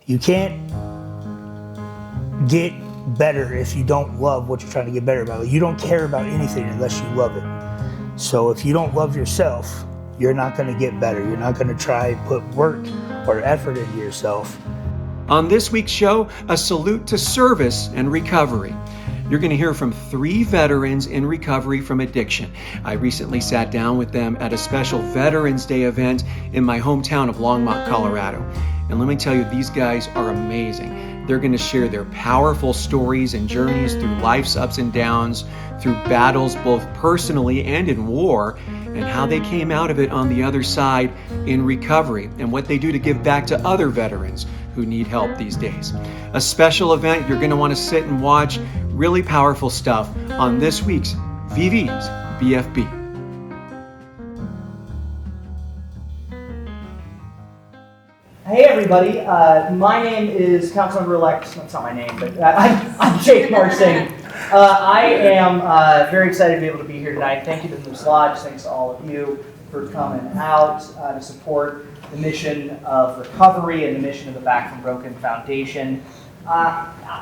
You can't get better if you don't love what you're trying to get better about. You don't care about anything unless you love it. So if you don't love yourself, you're not going to get better. You're not going to try and put work or effort into yourself. On this week's show, a salute to service and recovery. You're going to hear from 3 veterans in recovery from addiction. I recently sat down with them at a special Veterans Day event in my hometown of Longmont, Colorado. And let me tell you, these guys are amazing. They're going to share their powerful stories and journeys through life's ups and downs, through battles both personally and in war, and how they came out of it on the other side in recovery, and what they do to give back to other veterans who need help these days. A special event you're going to want to sit and watch. Really powerful stuff on this week's VV's BFB. Hey everybody, my name is Councilmember-elect, that's not my name, but I'm Jake Marsing. I am very excited to be able to be here tonight. Thank you to the Moose Lodge, thanks to all of you for coming out to support the mission of recovery and the mission of the Back from Broken Foundation.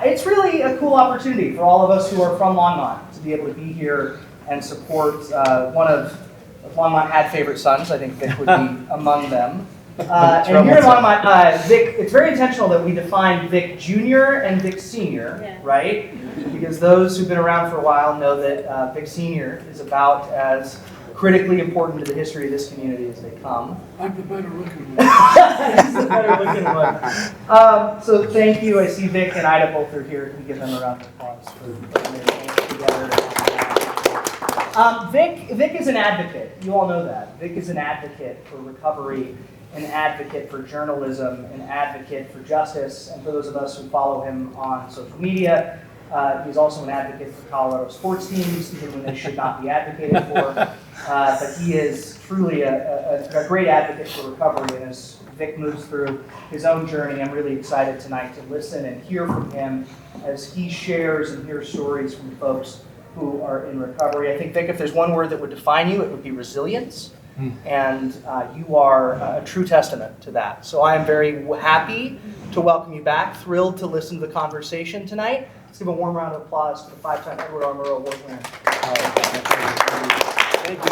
It's really a cool opportunity for all of us who are from Longmont to be able to be here and support one of Longmont had favorite sons. I think Vic would be among them. And here in Longmont, Vic, it's very intentional that we define Vic Jr. and Vic Sr., right? Because those who've been around for a while know that Vic Sr. is about as critically important to the history of this community as they come. I'm the better looking one. He's the better looking one. So thank you. I see Vic and Ida both are here. Can we give them a round of applause for putting their hands together? Vic is an advocate. You all know that. Vic is an advocate for recovery, an advocate for journalism, an advocate for justice, and for those of us who follow him on social media, he's also an advocate for Colorado sports teams, even when they should not be advocated for. But he is truly a great advocate for recovery, and as Vic moves through his own journey, I'm really excited tonight to listen and hear from him as he shares and hears stories from folks who are in recovery. I think, Vic, if there's one word that would define you, it would be resilience. And you are a true testament to that. So I am very happy to welcome you back, thrilled to listen to the conversation tonight. Let's give a warm round of applause to the 5-time Edward R. Murrow Award winner. Thank you.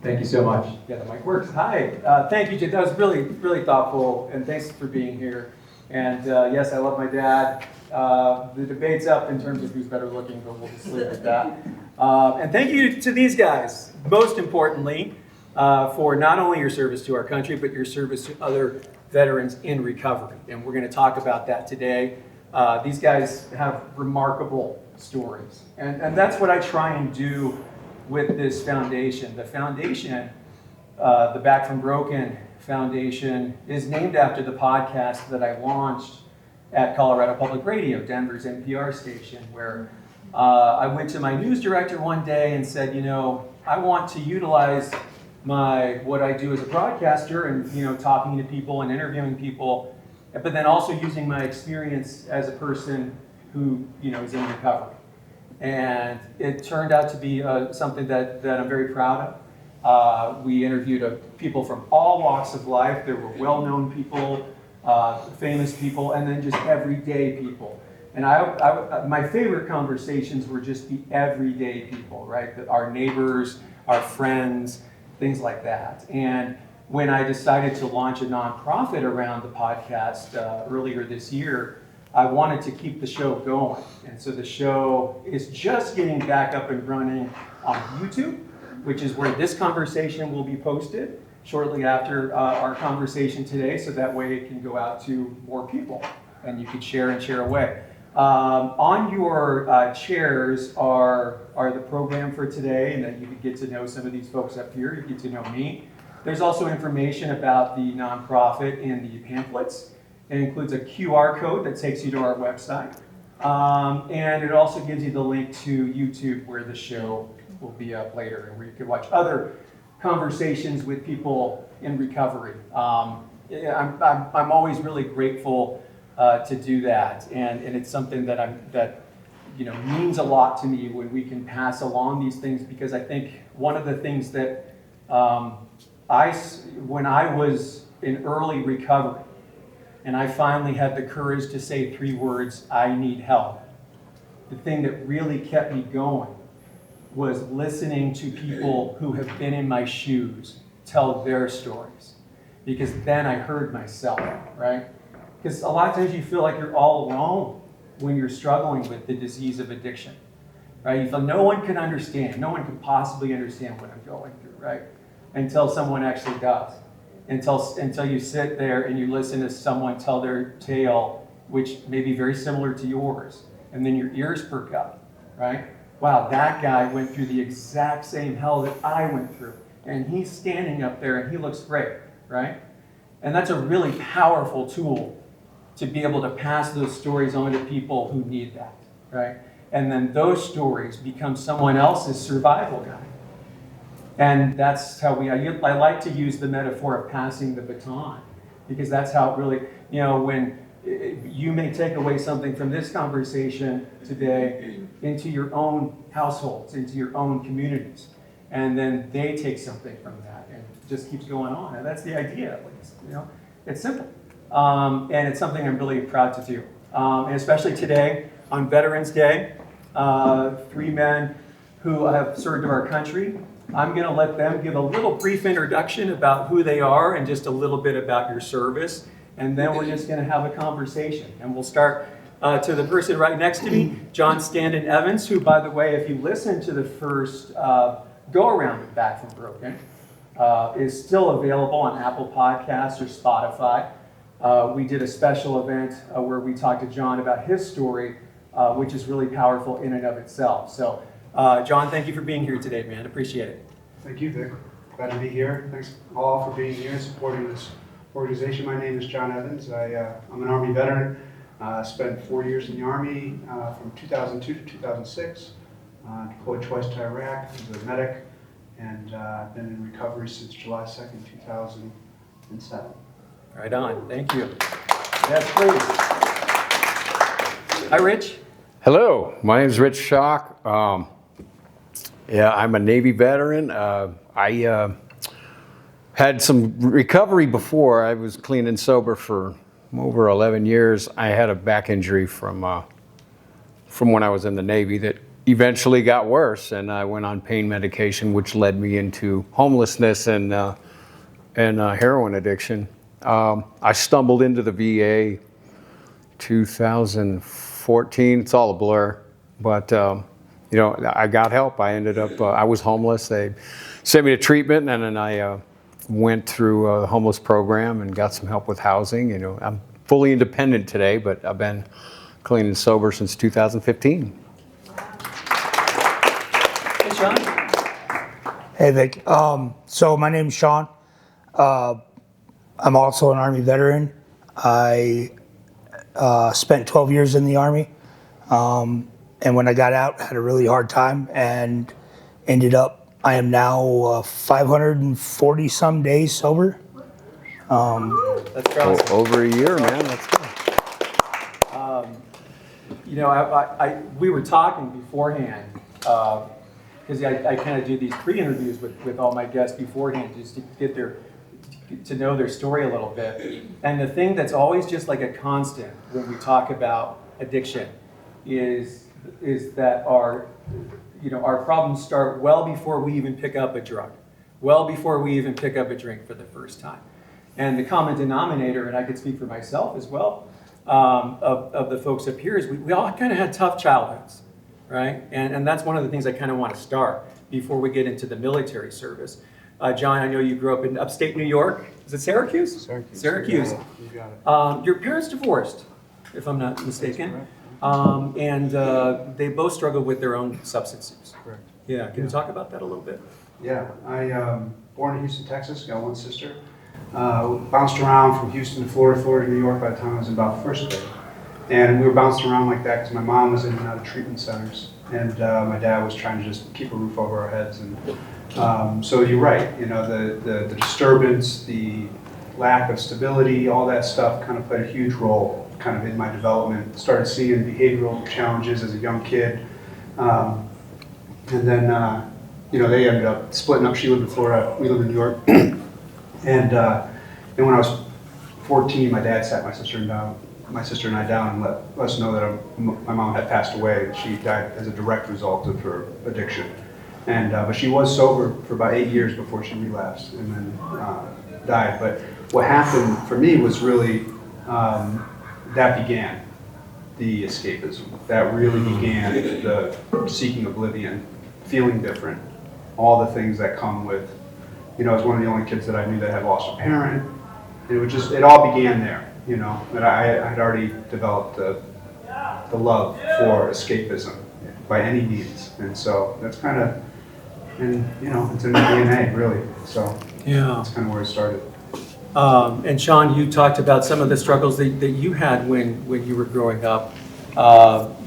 Thank you so much. Yeah, the mic works. Hi. Thank you, Jim. That was really, really thoughtful, and thanks for being here. And yes, I love my dad. The debate's up in terms of who's better looking, but we'll just leave it at that. And thank you to these guys, most importantly, for not only your service to our country, but your service to other veterans in recovery. And we're going to talk about that today. These guys have remarkable stories. And that's what I try and do with this foundation. The foundation, the Back from Broken Foundation, is named after the podcast that I launched at Colorado Public Radio, Denver's NPR station, where I went to my news director one day and said, you know, I want to utilize what I do as a broadcaster and, you know, talking to people and interviewing people, but then also using my experience as a person who, you know, is in recovery. And it turned out to be something that I'm very proud of. We interviewed people from all walks of life. There were well-known people, famous people, and then just everyday people. And my favorite conversations were just the everyday people, right? Our neighbors, our friends, things like that. And when I decided to launch a nonprofit around the podcast earlier this year, I wanted to keep the show going. And so the show is just getting back up and running on YouTube, which is where this conversation will be posted shortly after our conversation today, so that way it can go out to more people and you can share and share away. On your chairs are the program for today, and then you can get to know some of these folks up here. You get to know me. There's also information about the nonprofit in the pamphlets. It includes a QR code that takes you to our website. And it also gives you the link to YouTube where the show will be up later and where you can watch other conversations with people in recovery. I'm always really grateful to do that, and it's something that means a lot to me when we can pass along these things, because I think one of the things that when I was in early recovery, And I finally had the courage to say 3 words, I need help. The thing that really kept me going was listening to people who have been in my shoes tell their stories. Because then I heard myself, right? Because a lot of times you feel like you're all alone when you're struggling with the disease of addiction, right? You feel no one can understand, no one can possibly understand what I'm going through, right? Until someone actually does. Until you sit there and you listen to someone tell their tale, which may be very similar to yours, and then your ears perk up, right? Wow, that guy went through the exact same hell that I went through, and he's standing up there and he looks great, right? And that's a really powerful tool to be able to pass those stories on to people who need that, right? And then those stories become someone else's survival guide. And that's how I like to use the metaphor of passing the baton, because that's how it really, when you may take away something from this conversation today into your own households, into your own communities, and then they take something from that, and it just keeps going on. And that's the idea, at least, It's simple. And it's something I'm really proud to do. And especially today, on Veterans Day, 3 men who have served our country. I'm going to let them give a little brief introduction about who they are and just a little bit about your service. And then we're just going to have a conversation. And we'll start to the person right next to me, John Standen Evans, who, by the way, if you listen to the first go-around of Back from Broken, is still available on Apple Podcasts or Spotify. We did a special event where we talked to John about his story, which is really powerful in and of itself. So, John, thank you for being here today, man. Appreciate it. Thank you, Vic. Glad to be here. Thanks all for being here and supporting this organization. My name is John Evans. I'm an Army veteran. Spent 4 years in the Army from 2002 to 2006. Deployed twice to Iraq as a medic, and I've been in recovery since July 2nd, 2007. Right on. Thank you. Yes, please. Hi, Rich. Hello, my name is Rich Shock. I'm a Navy veteran. I had some recovery before. I was clean and sober for over 11 years. I had a back injury from when I was in the Navy that eventually got worse, and I went on pain medication, which led me into homelessness and heroin addiction. I stumbled into the VA 2014. It's all a blur, but I got help. I ended up, I was homeless. They sent me to treatment, and then I went through a homeless program and got some help with housing. I'm fully independent today, but I've been clean and sober since 2015. Hey, Sean. Hey, Vic. So my name's Sean. I'm also an Army veteran. I spent 12 years in the Army. And when I got out, I had a really hard time and I am now 540 some days sober. That's awesome. Over a year, man. That's good. We were talking beforehand, because I kind of do these pre-interviews with all my guests beforehand just to get to know their story a little bit. And the thing that's always just like a constant when we talk about addiction is that our problems start well before we even pick up a drug, well before we even pick up a drink for the first time. And the common denominator, and I could speak for myself as well, of the folks up here is we all kind of had tough childhoods, right? And that's one of the things I kind of want to start before we get into the military service. John, I know you grew up in upstate New York. Is it Syracuse? Syracuse. You got it. Your parents divorced, if I'm not mistaken. And they both struggled with their own substance use. Correct. Yeah, can you talk about that a little bit? Yeah, I born in Houston, Texas. Got one sister. Bounced around from Houston to Florida to New York by the time I was in about first grade. And we were bouncing around like that because my mom was in and out of treatment centers, and my dad was trying to just keep a roof over our heads. And so you're right. The disturbance, the lack of stability, all that stuff kind of played a huge role kind of in my development. Started seeing behavioral challenges as a young kid. And then, they ended up splitting up. She lived in Florida, we lived in New York. And when I was 14, my dad sat my sister and I down and let us know that my mom had passed away. She died as a direct result of her addiction. And but she was sober for about 8 years before she relapsed and then died. But what happened for me was really that began the escapism. That really began the seeking oblivion, feeling different, all the things that come with, I was one of the only kids that I knew that had lost a parent. And it all began there, But I had already developed the love for escapism by any means. And so that's kind of, it's in my DNA, really. So that's kind of where it started. And Shaun, you talked about some of the struggles that you had when you were growing up.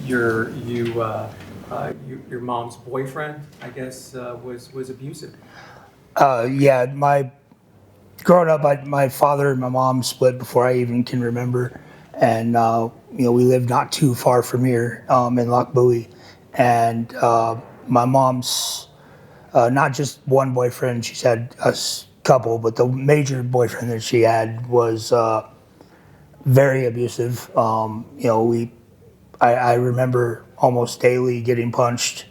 Your mom's boyfriend, I guess, was abusive. Yeah, growing up, my father and my mom split before I even can remember, and we lived not too far from here in Lochbuie, and my mom's not just one boyfriend; she's had a couple, but the major boyfriend that she had was very abusive. I remember almost daily getting punched,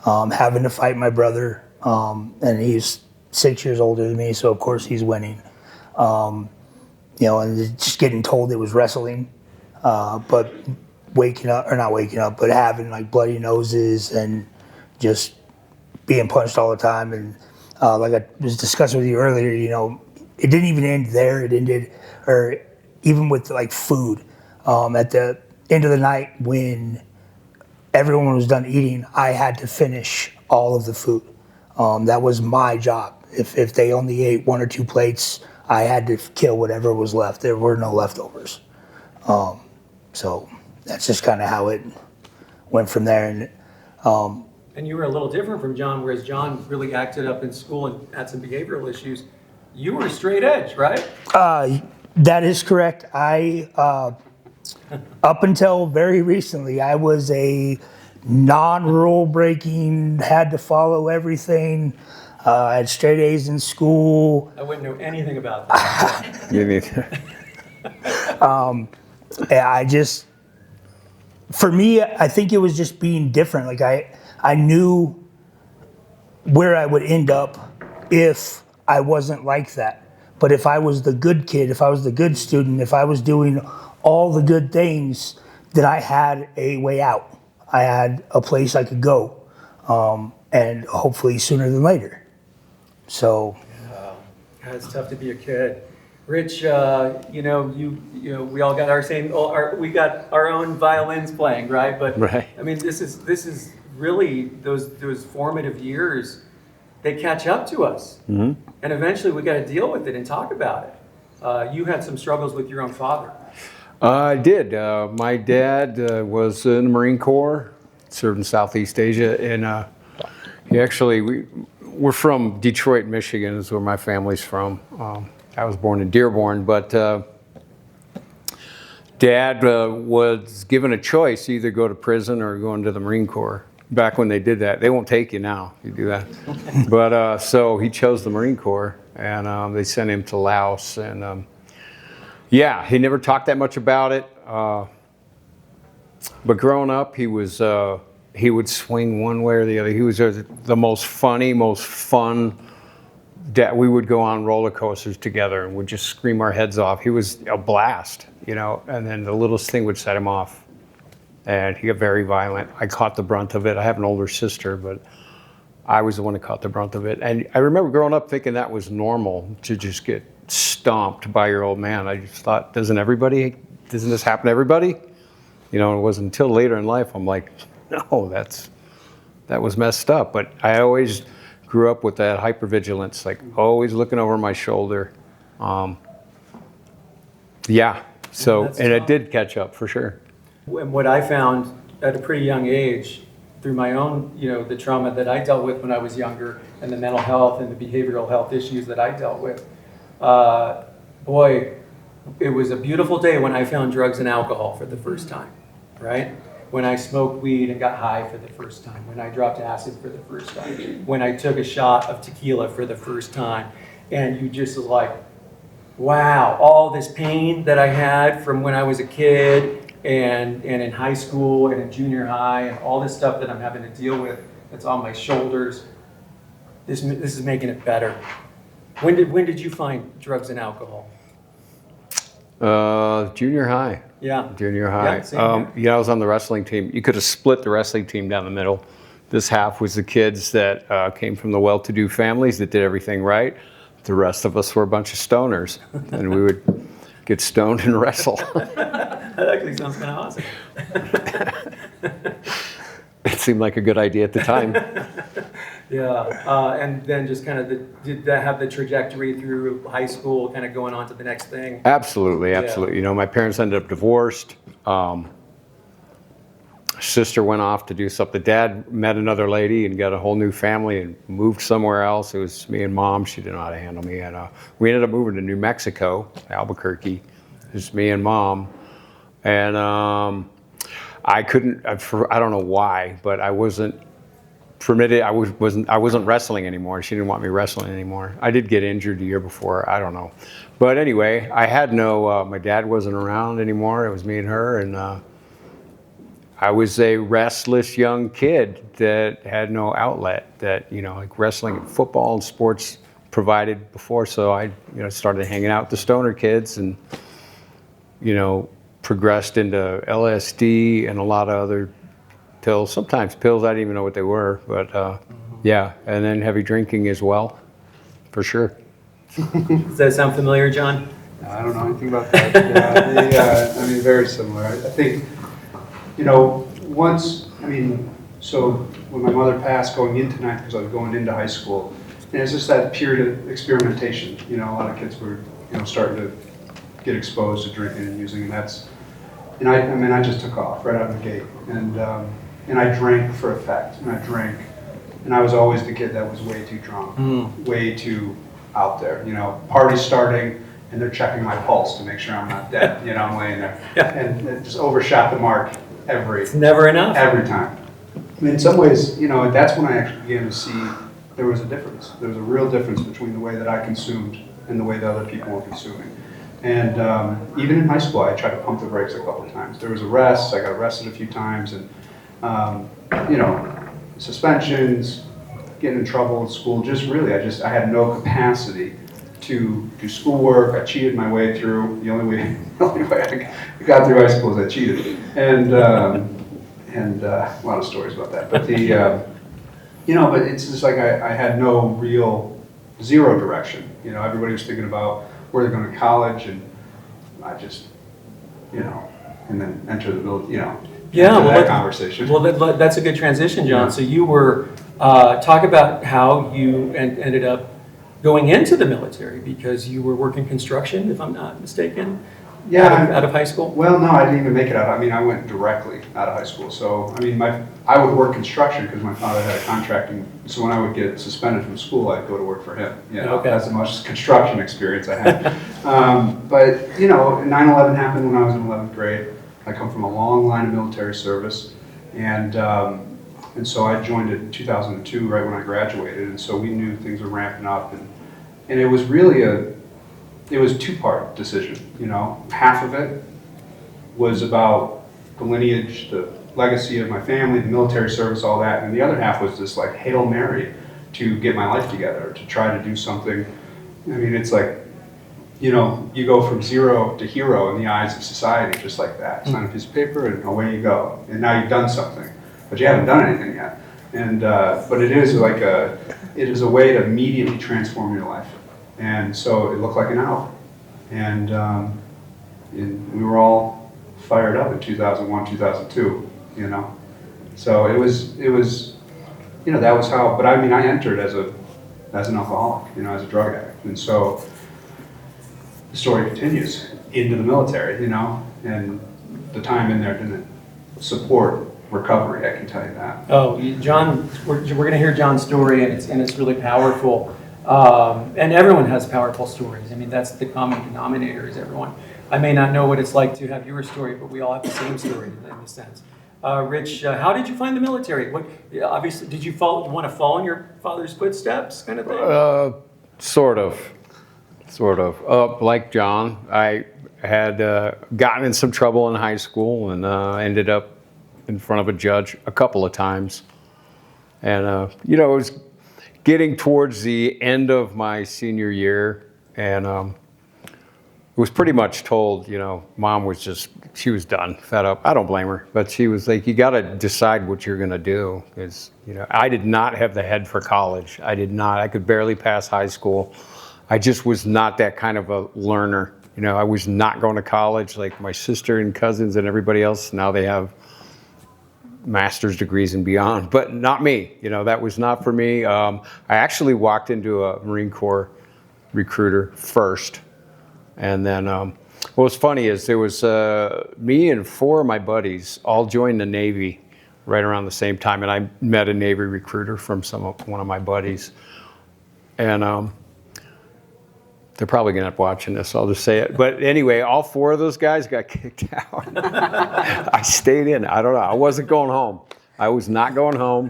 having to fight my brother, and he's 6 years older than me, so of course he's winning. And just getting told it was wrestling, but not waking up, but having like bloody noses and just being punched all the time. And like I was discussing with you earlier, it didn't even end there. It ended, or even with like food, at the end of the night when everyone was done eating, I had to finish all of the food. That was my job. If they only ate 1 or 2 plates, I had to kill whatever was left. There were no leftovers. So that's just kind of how it went from there. And you were a little different from John, whereas John really acted up in school and had some behavioral issues. You were straight edge, right? That is correct. Up until very recently, I was a non-rule breaking, had to follow everything. I had straight A's in school. I wouldn't know anything about that. You need to. For me, I think it was just being different. Like I knew where I would end up if I wasn't like that. But if I was the good kid, if I was the good student, if I was doing all the good things, then I had a way out. I had a place I could go, and hopefully sooner than later. So, God, it's tough to be a kid. Rich, we all got our same. We got our own violins playing, right? But right. I mean, this is really those formative years. They catch up to us, and eventually we got to deal with it and talk about it. You had some struggles with your own father. I did. My dad was in the Marine Corps, served in Southeast Asia, and we're from Detroit, Michigan, is where my family's from. I was born in Dearborn, but Dad was given a choice, either go to prison or go into the Marine Corps. Back when they did that, they won't take you now if you do that. But so he chose the Marine Corps, and they sent him to Laos, and he never talked that much about it. But growing up, he would swing one way or the other. He was the most fun. We would go on roller coasters together and would just scream our heads off. He was a blast, and then the littlest thing would set him off. And he got very violent. I caught the brunt of it. I have an older sister, but I was the one who caught the brunt of it. And I remember growing up thinking that was normal to just get stomped by your old man. I just thought, doesn't this happen to everybody? It wasn't until later in life I'm like, no, that was messed up. But I always grew up with that hypervigilance, like always looking over my shoulder. So, and it did catch up for sure. And what I found at a pretty young age, through my own, the trauma that I dealt with when I was younger, and the mental health and the behavioral health issues that I dealt with, it was a beautiful day when I found drugs and alcohol for the first time, right? When I smoked weed and got high for the first time, when I dropped acid for the first time, when I took a shot of tequila for the first time, and you just like, wow, all this pain that I had from when I was a kid and in high school and in junior high and all this stuff that I'm having to deal with that's on my shoulders, this is making it better. When did you find drugs and alcohol? Junior high. Yeah. Junior high. Yeah, same here. I was on the wrestling team. You could have split the wrestling team down the middle. This half was the kids that came from the well-to-do families that did everything right. The rest of us were a bunch of stoners, and we would get stoned and wrestle. That actually sounds kind of awesome. It seemed like a good idea at the time. Yeah, and then just kind of did that have the trajectory through high school, kind of going on to the next thing? Absolutely, Yeah. absolutely. You know, my parents ended up divorced. Sister went off to do something. Dad met another lady and got a whole new family and moved somewhere else. It was me and Mom. She didn't know how to handle me. And we ended up moving to New Mexico, Albuquerque. Just me and Mom. And I couldn't, I don't know why, but I wasn't permitted. I wasn't wrestling anymore. She didn't want me wrestling anymore. I did get injured the year before. I don't know. But anyway, I had no, my dad wasn't around anymore. It was me and her. And I was a restless young kid that had no outlet that, you know, like wrestling and football and sports provided before. So I, started hanging out with the stoner kids and, progressed into LSD and a lot of other pills, sometimes pills, I didn't even know what they were, but yeah, and then heavy drinking as well, for sure. Does that sound familiar, John? I don't know anything about that. Yeah, very similar. I think, so when my mother passed going into night, because I was going into high school, and it's just that period of experimentation. A lot of kids were, starting to get exposed to drinking and using, and I just took off right out of the gate, and I drank for effect, and I was always the kid that was way too drunk, way too out there. Parties starting, and they're checking my pulse to make sure I'm not dead. I'm laying there, and it just overshot the mark It's never enough. every time. In some ways, that's when I actually began to see there was a difference. There was a real difference between the way that I consumed and the way that other people were consuming. And even in high school, I tried to pump the brakes a couple of times. There was arrests. I got arrested a few times, and suspensions, getting in trouble in school. I had no capacity to do schoolwork. I cheated my way through. The only way I got through high school is I cheated, and a lot of stories about that. But but it's just like I had no real zero direction. Everybody was thinking about where they're going to college, and I just, and then enter the village, that conversation. Well, that's a good transition, John. Yeah. So you were, talk about how you ended up going into the military, because you were working construction, if I'm not mistaken, out of high school? Well, no, I didn't even make it out. I went directly out of high school. So, I would work construction because my father had a contracting. So when I would get suspended from school, I'd go to work for him. Okay. That's the most construction experience I had. But 9/11 happened when I was in 11th grade. I come from a long line of military service, and so I joined in 2002, right when I graduated. And so we knew things were ramping up, and it was really it was a two-part decision. Half of it was about the lineage, the legacy of my family, the military service, all that, and the other half was this like Hail Mary to get my life together, to try to do something. It's like, you go from zero to hero in the eyes of society, just like that. Sign a piece of paper and away you go. And now you've done something, but you haven't done anything yet. And but it is a way to immediately transform your life. And so it looked like an out. And we were all fired up in 2001, 2002, So it was, that was how, but I entered as an alcoholic, as a drug addict. And so the story continues into the military, and the time in there didn't support recovery, I can tell you that. Oh, John, we're going to hear John's story, and it's really powerful. And everyone has powerful stories. That's the common denominator, is everyone. I may not know what it's like to have your story, but we all have the same story in a sense. Rich, how did you find the military? Obviously, did you want to follow in your father's footsteps, kind of thing? Sort of. sort of. Like John, I had gotten in some trouble in high school and ended up in front of a judge a couple of times. And, you know, it was getting towards the end of my senior year, and was pretty much told, you know, Mom was just, she was done, fed up. I don't blame her, but she was like, you got to decide what you're going to do. Because, you know, I did not have the head for college. I did not. I could barely pass high school. I just was not that kind of a learner. You know, I was not going to college like my sister and cousins and everybody else. Now they have master's degrees and beyond, but not me. You know, that was not for me. I actually walked into a Marine Corps recruiter first. And then what was funny is there was me and 4 of my buddies all joined the Navy right around the same time. And I met a Navy recruiter from one of my buddies. And they're probably going to end up watching this, so I'll just say it. But anyway, all 4 of those guys got kicked out. I stayed in. I don't know. I wasn't going home. I was not going home.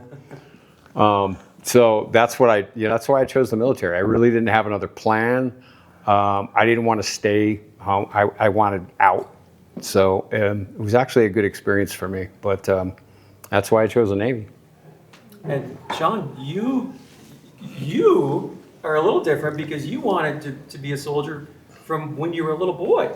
So that's what that's why I chose the military. I really didn't have another plan. I didn't want to stay home. I wanted out. So it was actually a good experience for me. But that's why I chose the Navy. And Shaun, you are a little different because you wanted to be a soldier from when you were a little boy.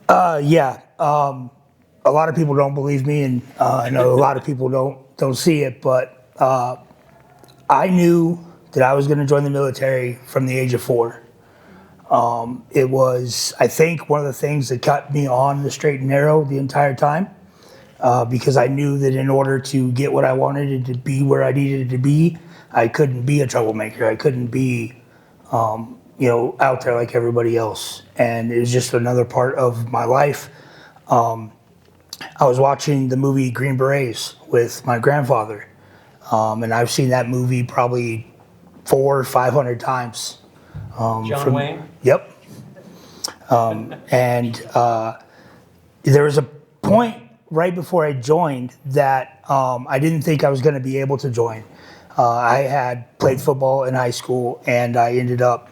Yeah. A lot of people don't believe me, and I know a lot of people don't see it, but I knew that I was going to join the military from the age of 4. It was, I think, one of the things that kept me on the straight and narrow the entire time, because I knew that in order to get what I wanted and to be where I needed to be, I couldn't be a troublemaker. I couldn't be, you know, out there like everybody else. And it was just another part of my life. I was watching the movie Green Berets with my grandfather. And I've seen that movie probably 400 or 500 times. John Wayne? Yep. And there was a point right before I joined that I didn't think I was going to be able to join. I had played football in high school, and I ended up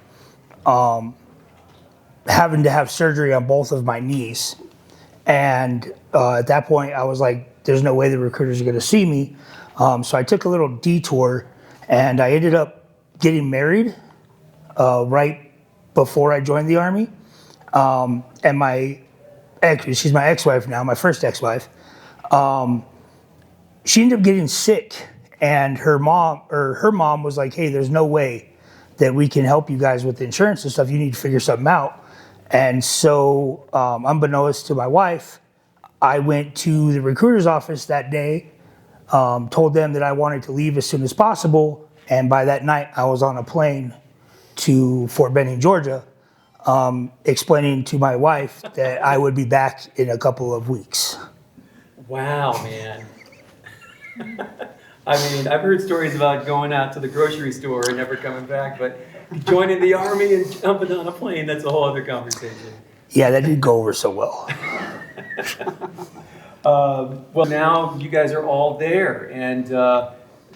having to have surgery on both of my knees. And at that point, I was like, there's no way the recruiters are going to see me. So I took a little detour, and I ended up getting married right before I joined the Army. And my she's my ex-wife now, my first ex-wife. She ended up getting sick, and her mom was like, hey, there's no way that we can help you guys with the insurance and stuff. You need to figure something out. And so, unbeknownst to my wife, I went to the recruiter's office that day, told them that I wanted to leave as soon as possible. And by that night, I was on a plane to Fort Benning, Georgia, explaining to my wife that I would be back in a couple of weeks. Wow, man. I mean, I've heard stories about going out to the grocery store and never coming back, but joining the Army and jumping on a plane, that's a whole other conversation. Yeah, that didn't go over so well. Well, now you guys are all there, and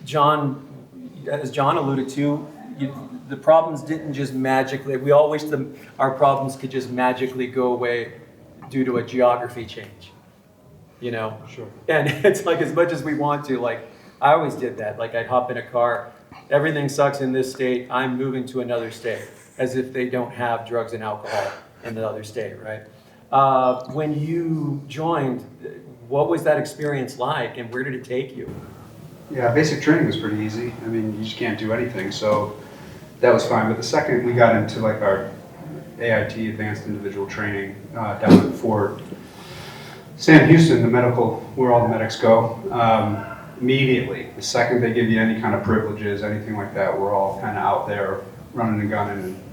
John, as John alluded to, the problems didn't just magically, we all wish our problems could just magically go away due to a geography change, you know? Sure. And it's like, as much as we want to, like, I always did that. Like, I'd hop in a car, everything sucks in this state, I'm moving to another state, as if they don't have drugs and alcohol in the other state, right? When you joined, what was that experience like, and where did it take you? Yeah, basic training was pretty easy. I mean, you just can't do anything, so that was fine. But the second we got into like our AIT, Advanced Individual Training, down at Fort Sam Houston, the medical, where all the medics go, immediately, the second they give you any kind of privileges, anything like that, we're all kind of out there running and gunning, and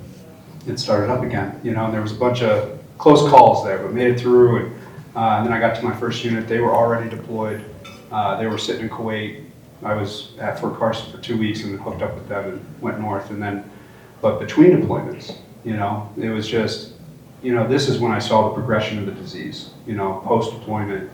it started up again. You know, and there was a bunch of close calls there, but made it through. And then I got to my first unit. They were already deployed. They were sitting in Kuwait. I was at Fort Carson for 2 weeks and then hooked up with them and went north. And then, but between deployments, you know, it was just, you know, this is when I saw the progression of the disease. You know, post-deployment,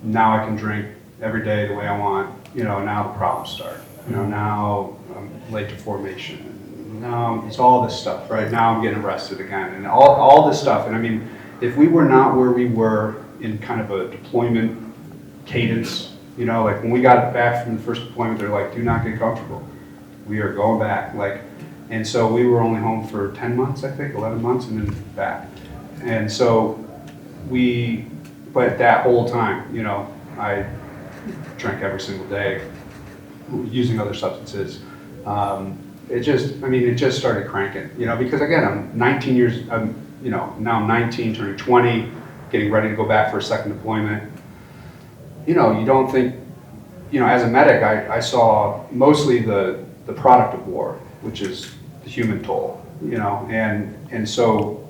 now I can drink every day the way I want. You know, now the problems start. You know, now I'm late to formation. no, it's all this stuff, right? Now I'm getting arrested again, and all this stuff. And I mean, if we were not where we were in kind of a deployment cadence, you know, like when we got back from the first deployment, they're like, do not get comfortable. We are going back. Like, and so we were only home for 10 months, I think, 11 months, and then back. And so but that whole time, you know, I drank every single day, using other substances. It just started cranking, you know, because again, I'm 19 years, you know, now I'm 19, turning 20, getting ready to go back for a second deployment. You know, you don't think, you know, as a medic, I saw mostly the product of war, which is the human toll, you know, and so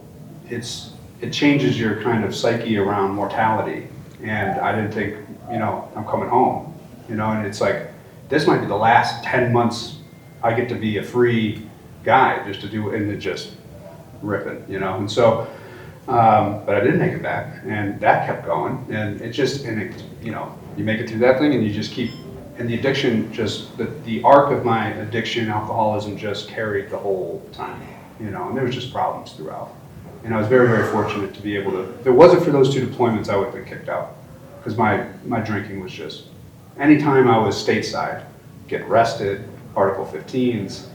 it changes your kind of psyche around mortality. And I didn't think, you know, I'm coming home, you know, and it's like, this might be the last 10 months I get to be a free guy just to do, and it just ripping, you know, and so, but I didn't make it back, and that kept going, and you know, you make it through that thing, and you just keep, and the addiction the arc of my addiction, alcoholism just carried the whole time, you know, and there was just problems throughout. And I was very, very fortunate to be able to, if it wasn't for those 2 deployments, I would have been kicked out. Because my drinking was just, anytime I was stateside, get arrested, Article 15s,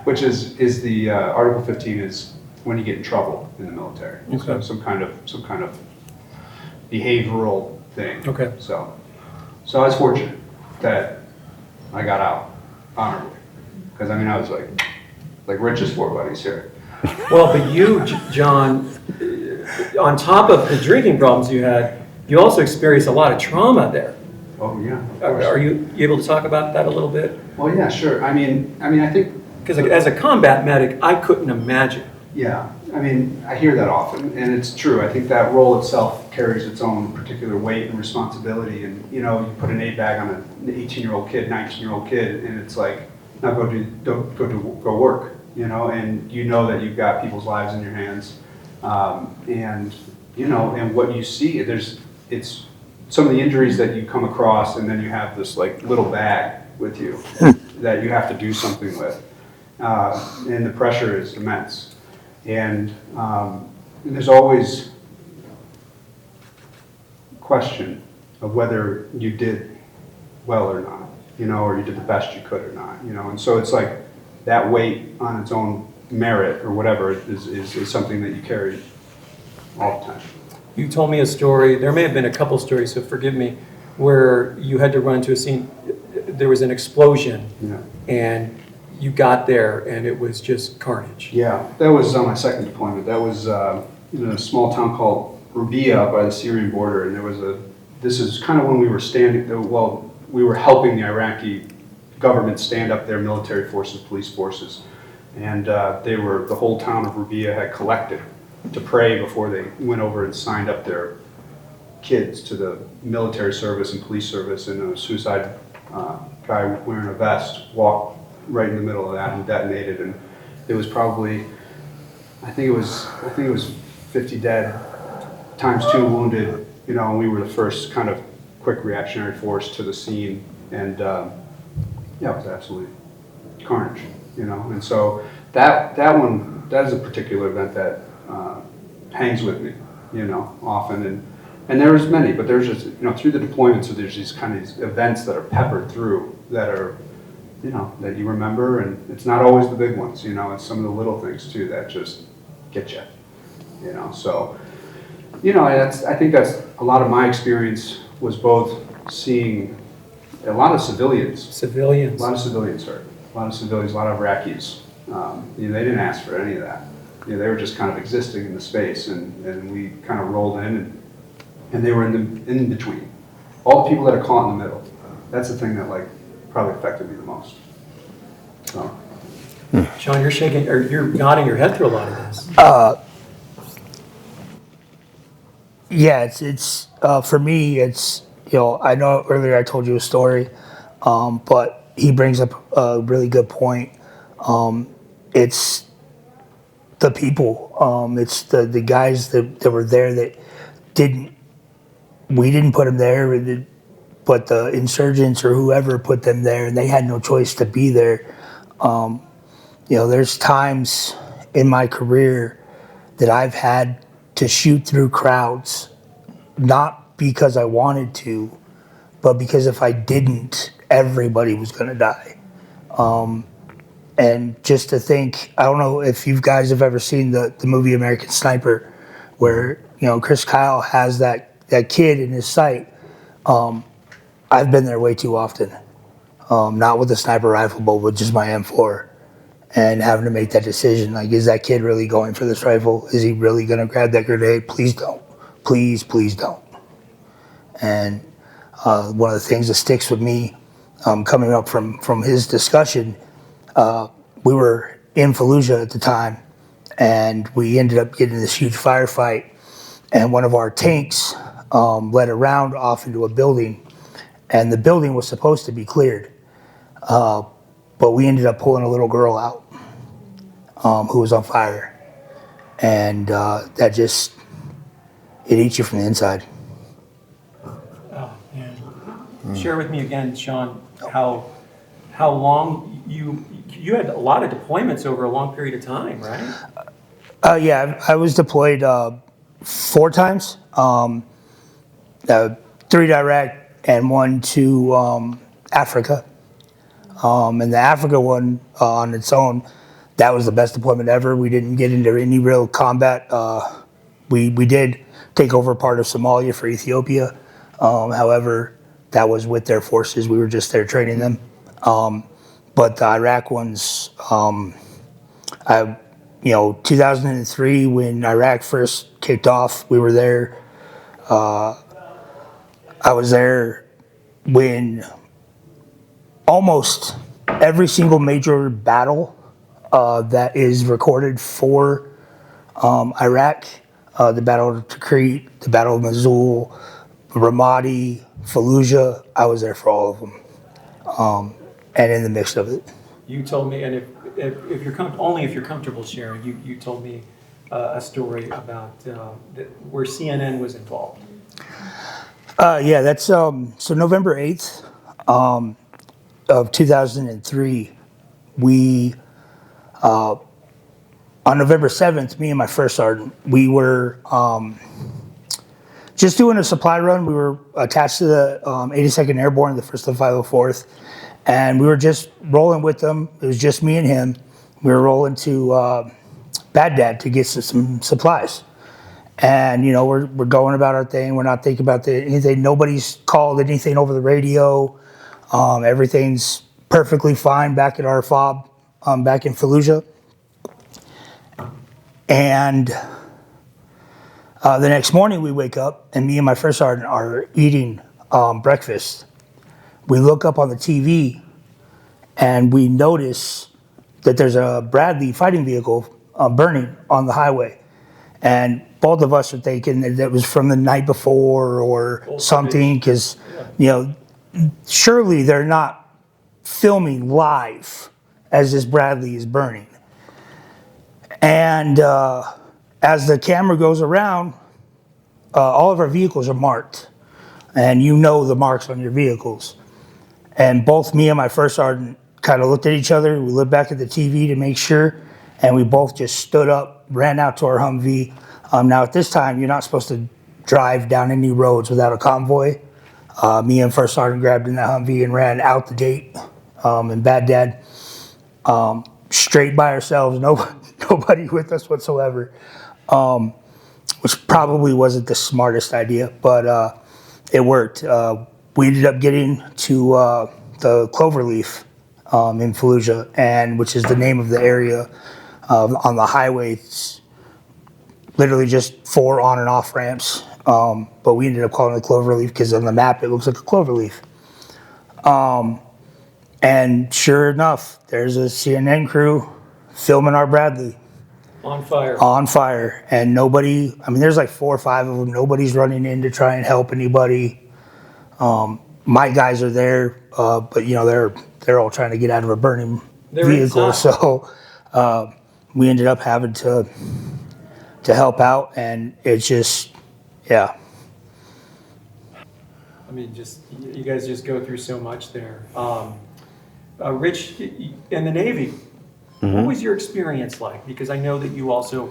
which is the, Article 15 is when you get in trouble in the military. Okay. So some kind of behavioral thing. Okay. So I was fortunate that I got out honorably. Because I mean, I was like Rich's 4 buddies here. Well, but you, John, on top of the drinking problems you had, you also experienced a lot of trauma there. Oh yeah. Are you able to talk about that a little bit? Well, yeah, sure. I mean, I think Because as a combat medic, I couldn't imagine. yeah. I mean, I hear that often, and it's true. I think that role itself carries its own particular weight and responsibility. And you know, you put an aid bag on an 18-year-old kid, 19-year-old kid, and it's like, now go work. You know, and you know that you've got people's lives in your hands, and you know, and what you see, it's some of the injuries that you come across, and then you have this like little bag with you that you have to do something with, and the pressure is immense, and there's always question of whether you did well or not, you know, or you did the best you could or not, you know, and so it's like that weight on its own merit or whatever is something that you carry all the time. You told me a story, there may have been a couple stories, so forgive me, where you had to run to a scene, there was an explosion, Yeah. and you got there and it was just carnage. Yeah, that was on my second deployment. That was in a small town called Rabia by the Syrian border, and this is kind of when we were we were helping the Iraqi government stand up their military forces, police forces, and the whole town of Rabia had collected to pray before they went over and signed up their kids to the military service and police service, and a suicide guy wearing a vest walked right in the middle of that and detonated, and it was probably, I think it was 50 dead, times 2 wounded, you know, and we were the first kind of quick reactionary force to the scene, and yeah, it was absolutely carnage, you know, and so that is a particular event that hangs with me, you know, often, and there's many, but there's just, you know, through the deployment, so there's these kind of these events that are peppered through that are, you know, that you remember, and it's not always the big ones, you know, it's some of the little things too that just get you know, so, you know, I think that's a lot of my experience was both seeing a lot of civilians hurt, a lot of civilians, a lot of Iraqis, you know, they didn't ask for any of that, you know, they were just kind of existing in the space, and we kind of rolled in, and they were in between. All the people that are caught in the middle, that's the thing that like probably affected me the most. So. John, you're shaking, or you're nodding your head through a lot of this. Yeah, it's for me, it's, you know, I know earlier I told you a story, but he brings up a really good point. It's the people, it's the guys that were there that we didn't put them there, but the insurgents or whoever put them there, and they had no choice to be there. there's times in my career that I've had to shoot through crowds, not because I wanted to, but because if I didn't, everybody was going to die. And just to think, I don't know if you guys have ever seen the movie American Sniper, where Chris Kyle has that kid in his sight. I've been there way too often, not with a sniper rifle, but with just my M4, and having to make that decision. Like, is that kid really going for this rifle? Is he really going to grab that grenade? Please don't. Please don't. And one of the things that sticks with me, coming up from his discussion, we were in Fallujah at the time, and we ended up getting this huge firefight, and one of our tanks led a round off into a building, and the building was supposed to be cleared, but we ended up pulling a little girl out who was on fire, and that just, it eats you from the inside. Oh, man. Share with me again, Shaun, how long you had a lot of deployments over a long period of time, right? Yeah, I was deployed 4 times, 3 to Iraq and 1 to Africa. And the Africa one on its own, that was the best deployment ever. We didn't get into any real combat. We did take over part of Somalia for Ethiopia. However, that was with their forces. We were just there training them. But the Iraq ones, 2003 when Iraq first kicked off, we were there. I was there when almost every single major battle that is recorded for Iraq, the Battle of Tikrit, the Battle of Mosul, Ramadi, Fallujah, I was there for all of them, and in the mix of it. You told me, and if you're only if you're comfortable sharing, you told me a story about where CNN was involved. Yeah, that's so November 8th of 2003, we on November 7th, me and my first sergeant, we were just doing a supply run. We were attached to the 82nd Airborne, the 1st and 504th, and we were just rolling with them. It was just me and him. We were rolling to Baghdad to get some supplies. And, we're going about our thing. We're not thinking about anything. Nobody's called anything over the radio. Everything's perfectly fine back at our FOB, back in Fallujah. And the next morning we wake up, and me and my first sergeant are eating breakfast. We look up on the TV, and we notice that there's a Bradley fighting vehicle burning on the highway. And both of us are thinking that it was from the night before or something, because, surely they're not filming live as this Bradley is burning. And as the camera goes around, all of our vehicles are marked. And the marks on your vehicles. And both me and my first sergeant kind of looked at each other. We looked back at the TV to make sure. And we both just stood up, ran out to our Humvee. Now, at this time, you're not supposed to drive down any roads without a convoy. Me and first sergeant grabbed in that Humvee and ran out the gate in Baghdad, straight by ourselves, nobody with us whatsoever, which probably wasn't the smartest idea, but it worked. We ended up getting to the Cloverleaf in Fallujah, and which is the name of the area on the highway. It's literally just 4 on and off ramps, but we ended up calling it Cloverleaf because on the map it looks like a cloverleaf. And sure enough, there's a CNN crew filming our Bradley. On fire. On fire. And nobody, there's like 4 or 5 of them. Nobody's running in to try and help anybody. My guys are there, but they're all trying to get out of a burning vehicle. So we ended up having to help out, and it's just, yeah. You guys just go through so much there. Rich, in the Navy, What was your experience like? Because I know that you also,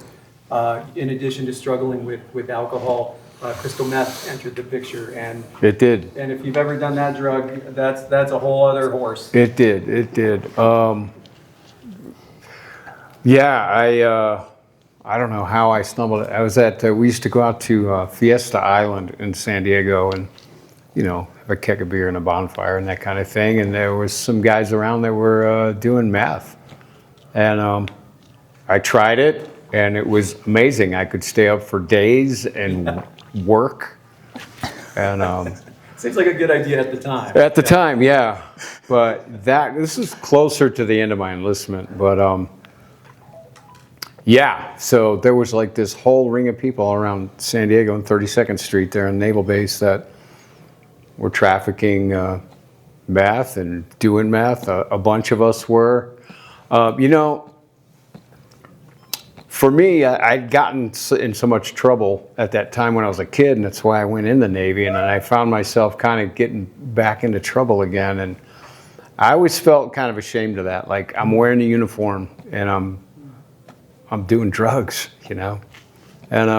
in addition to struggling with alcohol, crystal meth entered the picture, and It did. and if you've ever done that drug, that's a whole other horse. It did. It did. Yeah, I don't know how I stumbled. I was at, we used to go out to Fiesta Island in San Diego and, have a keg of beer and a bonfire and that kind of thing. And there was some guys around that were doing meth. And I tried it and it was amazing. I could stay up for days and work. And Seems like a good idea at the time. at the time, yeah. But this is closer to the end of my enlistment. But yeah, so there was like this whole ring of people around San Diego and 32nd Street there in Naval Base that were trafficking meth and doing meth. A bunch of us were. For me, I'd gotten in so much trouble at that time when I was a kid, and that's why I went in the Navy, and I found myself kind of getting back into trouble again. And I always felt kind of ashamed of that. Like, I'm wearing a uniform and I'm doing drugs, And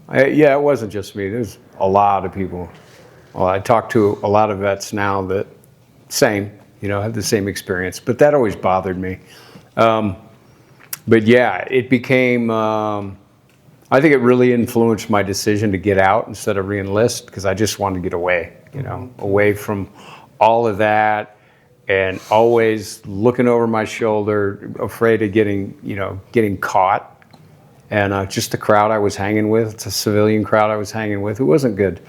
it wasn't just me. There's a lot of people. Well, I talk to a lot of vets now that have the same experience, but that always bothered me. But yeah, it became, I think it really influenced my decision to get out instead of re-enlist, because I just wanted to get away, away from all of that and always looking over my shoulder, afraid of getting caught. And just the crowd I was hanging with, it's a civilian crowd I was hanging with, it wasn't good.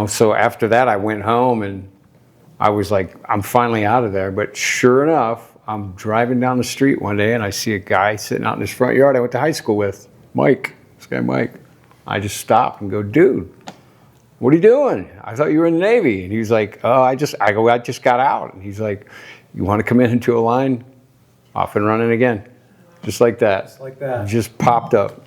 So after that, I went home and I was like, I'm finally out of there. But sure enough, I'm driving down the street one day and I see a guy sitting out in his front yard I went to high school with, Mike, this guy Mike. I just stop and go, dude, what are you doing? I thought you were in the Navy. And he was like, oh, I just got out. And he's like, you want to come into a line? Off and running again. Just like that. Just like that. Just popped up.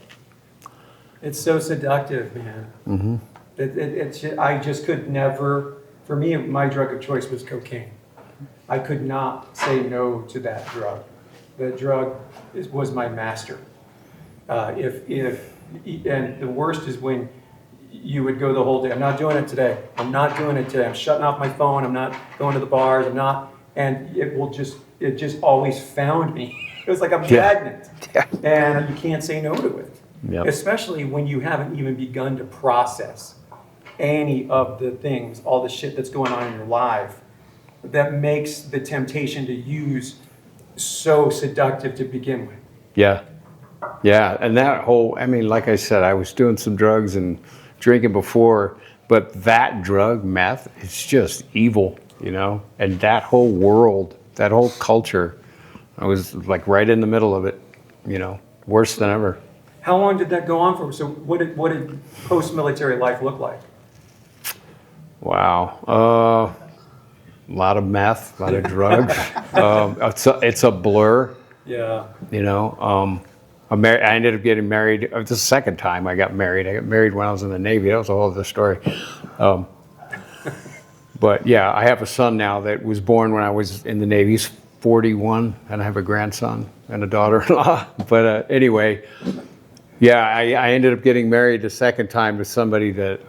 It's so seductive, man. Mm-hmm. I just could never, for me, my drug of choice was cocaine. I could not say no to that drug. The drug was my master. And the worst is when you would go the whole day, I'm not doing it today. I'm not doing it today. I'm shutting off my phone. I'm not going to the bars. And it just always found me. It was like a magnet. Yeah. And you can't say no to it. Yep. Especially when you haven't even begun to process any of the things, all the shit that's going on in your life that makes the temptation to use so seductive to begin with. Yeah. Yeah. And that whole, like I said, I was doing some drugs and drinking before, but that drug, meth, it's just evil, and that whole world, that whole culture, I was like right in the middle of it, worse than ever. How long did that go on for? So what did post-military life look like? Wow. A lot of meth, a lot of drugs. It's a blur. Yeah. I ended up getting married. The second time I got married. I got married when I was in the Navy. That was a whole other story. But yeah, I have a son now that was born when I was in the Navy. He's 41, and I have a grandson and a daughter-in-law. But anyway, yeah, I ended up getting married the second time to somebody that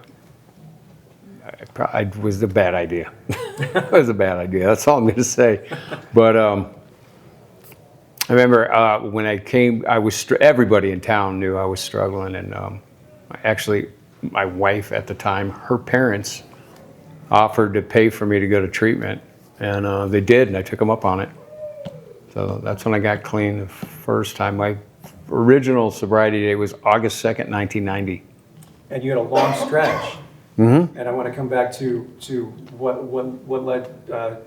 was a bad idea. It was a bad idea. That's all I'm going to say. But I remember when I came, everybody in town knew I was struggling, and actually, my wife at the time, her parents offered to pay for me to go to treatment, and they did, and I took them up on it. So that's when I got clean the first time. My original sobriety date was August 2nd, 1990. And you had a long stretch. Mm-hmm. And I want to come back to what led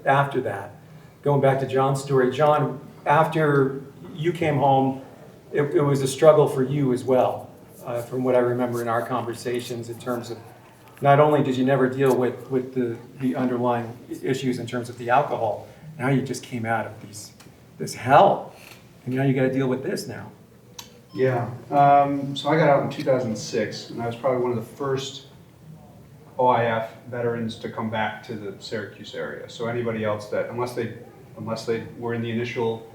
after that. Going back to John's story. John, after you came home, it was a struggle for you as well, from what I remember in our conversations, in terms of not only did you never deal with the underlying issues in terms of the alcohol, now you just came out of this hell, and now you got to deal with this now. Yeah. So I got out in 2006, and I was probably one of the first OIF veterans to come back to the Syracuse area. So anybody else that, unless they unless they were in the initial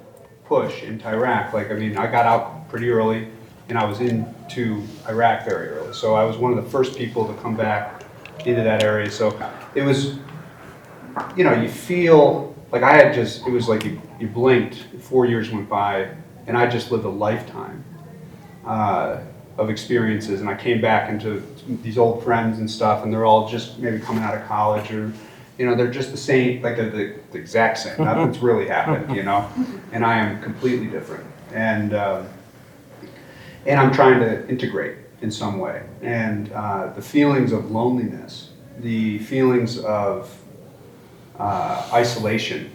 push into Iraq. Like, I mean, I got out pretty early, and I was into Iraq very early. So I was one of the first people to come back into that area. So it was, you know, you feel like I had just, it was like you blinked, 4 years went by, and I just lived a lifetime of experiences. And I came back into these old friends and stuff, and they're all just maybe coming out of college, or, you know, they're just the same, like they're the exact same. Nothing's really happened, you know, and I am completely different. And I'm trying to integrate in some way. And the feelings of loneliness, the feelings of isolation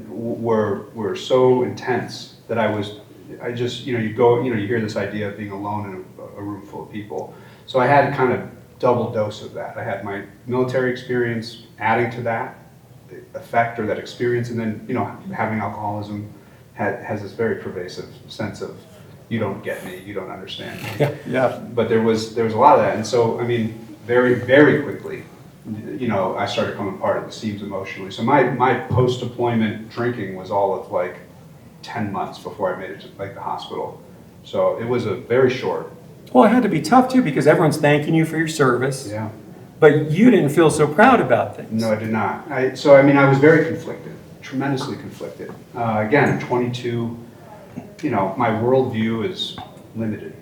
were so intense that I just, you know, you hear this idea of being alone in a room full of people. So I had kind of double dose of that. I had my military experience adding to that effect or that experience, and then, you know, having alcoholism has this very pervasive sense of, you don't get me, you don't understand me. Yeah. But there was a lot of that, and so, I mean, very, very quickly, you know, I started coming apart at the seams emotionally. So my post-deployment drinking was all of like 10 months before I made it to like the hospital. So it was a very short. Well, it had to be tough too, because everyone's thanking you for your service. Yeah. But you didn't feel so proud about things. No, I did not. So I mean, I was very conflicted, tremendously conflicted. Again, I'm 22, you know, my worldview is limited.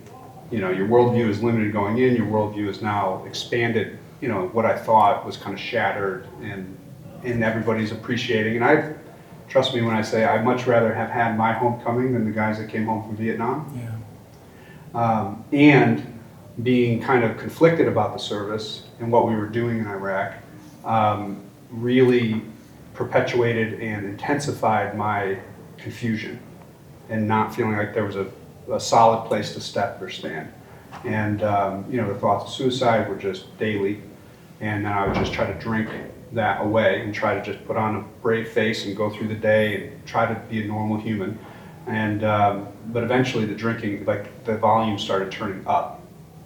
You know, your worldview is limited going in, your worldview is now expanded. You know, what I thought was kind of shattered, and everybody's appreciating. And trust me when I say I'd much rather have had my homecoming than the guys that came home from Vietnam. Yeah. And being kind of conflicted about the service and what we were doing in Iraq really perpetuated and intensified my confusion and not feeling like there was a solid place to step or stand. And, you know, the thoughts of suicide were just daily. And then I would just try to drink that away and try to just put on a brave face and go through the day and try to be a normal human. And, but eventually the drinking, like the volume started turning up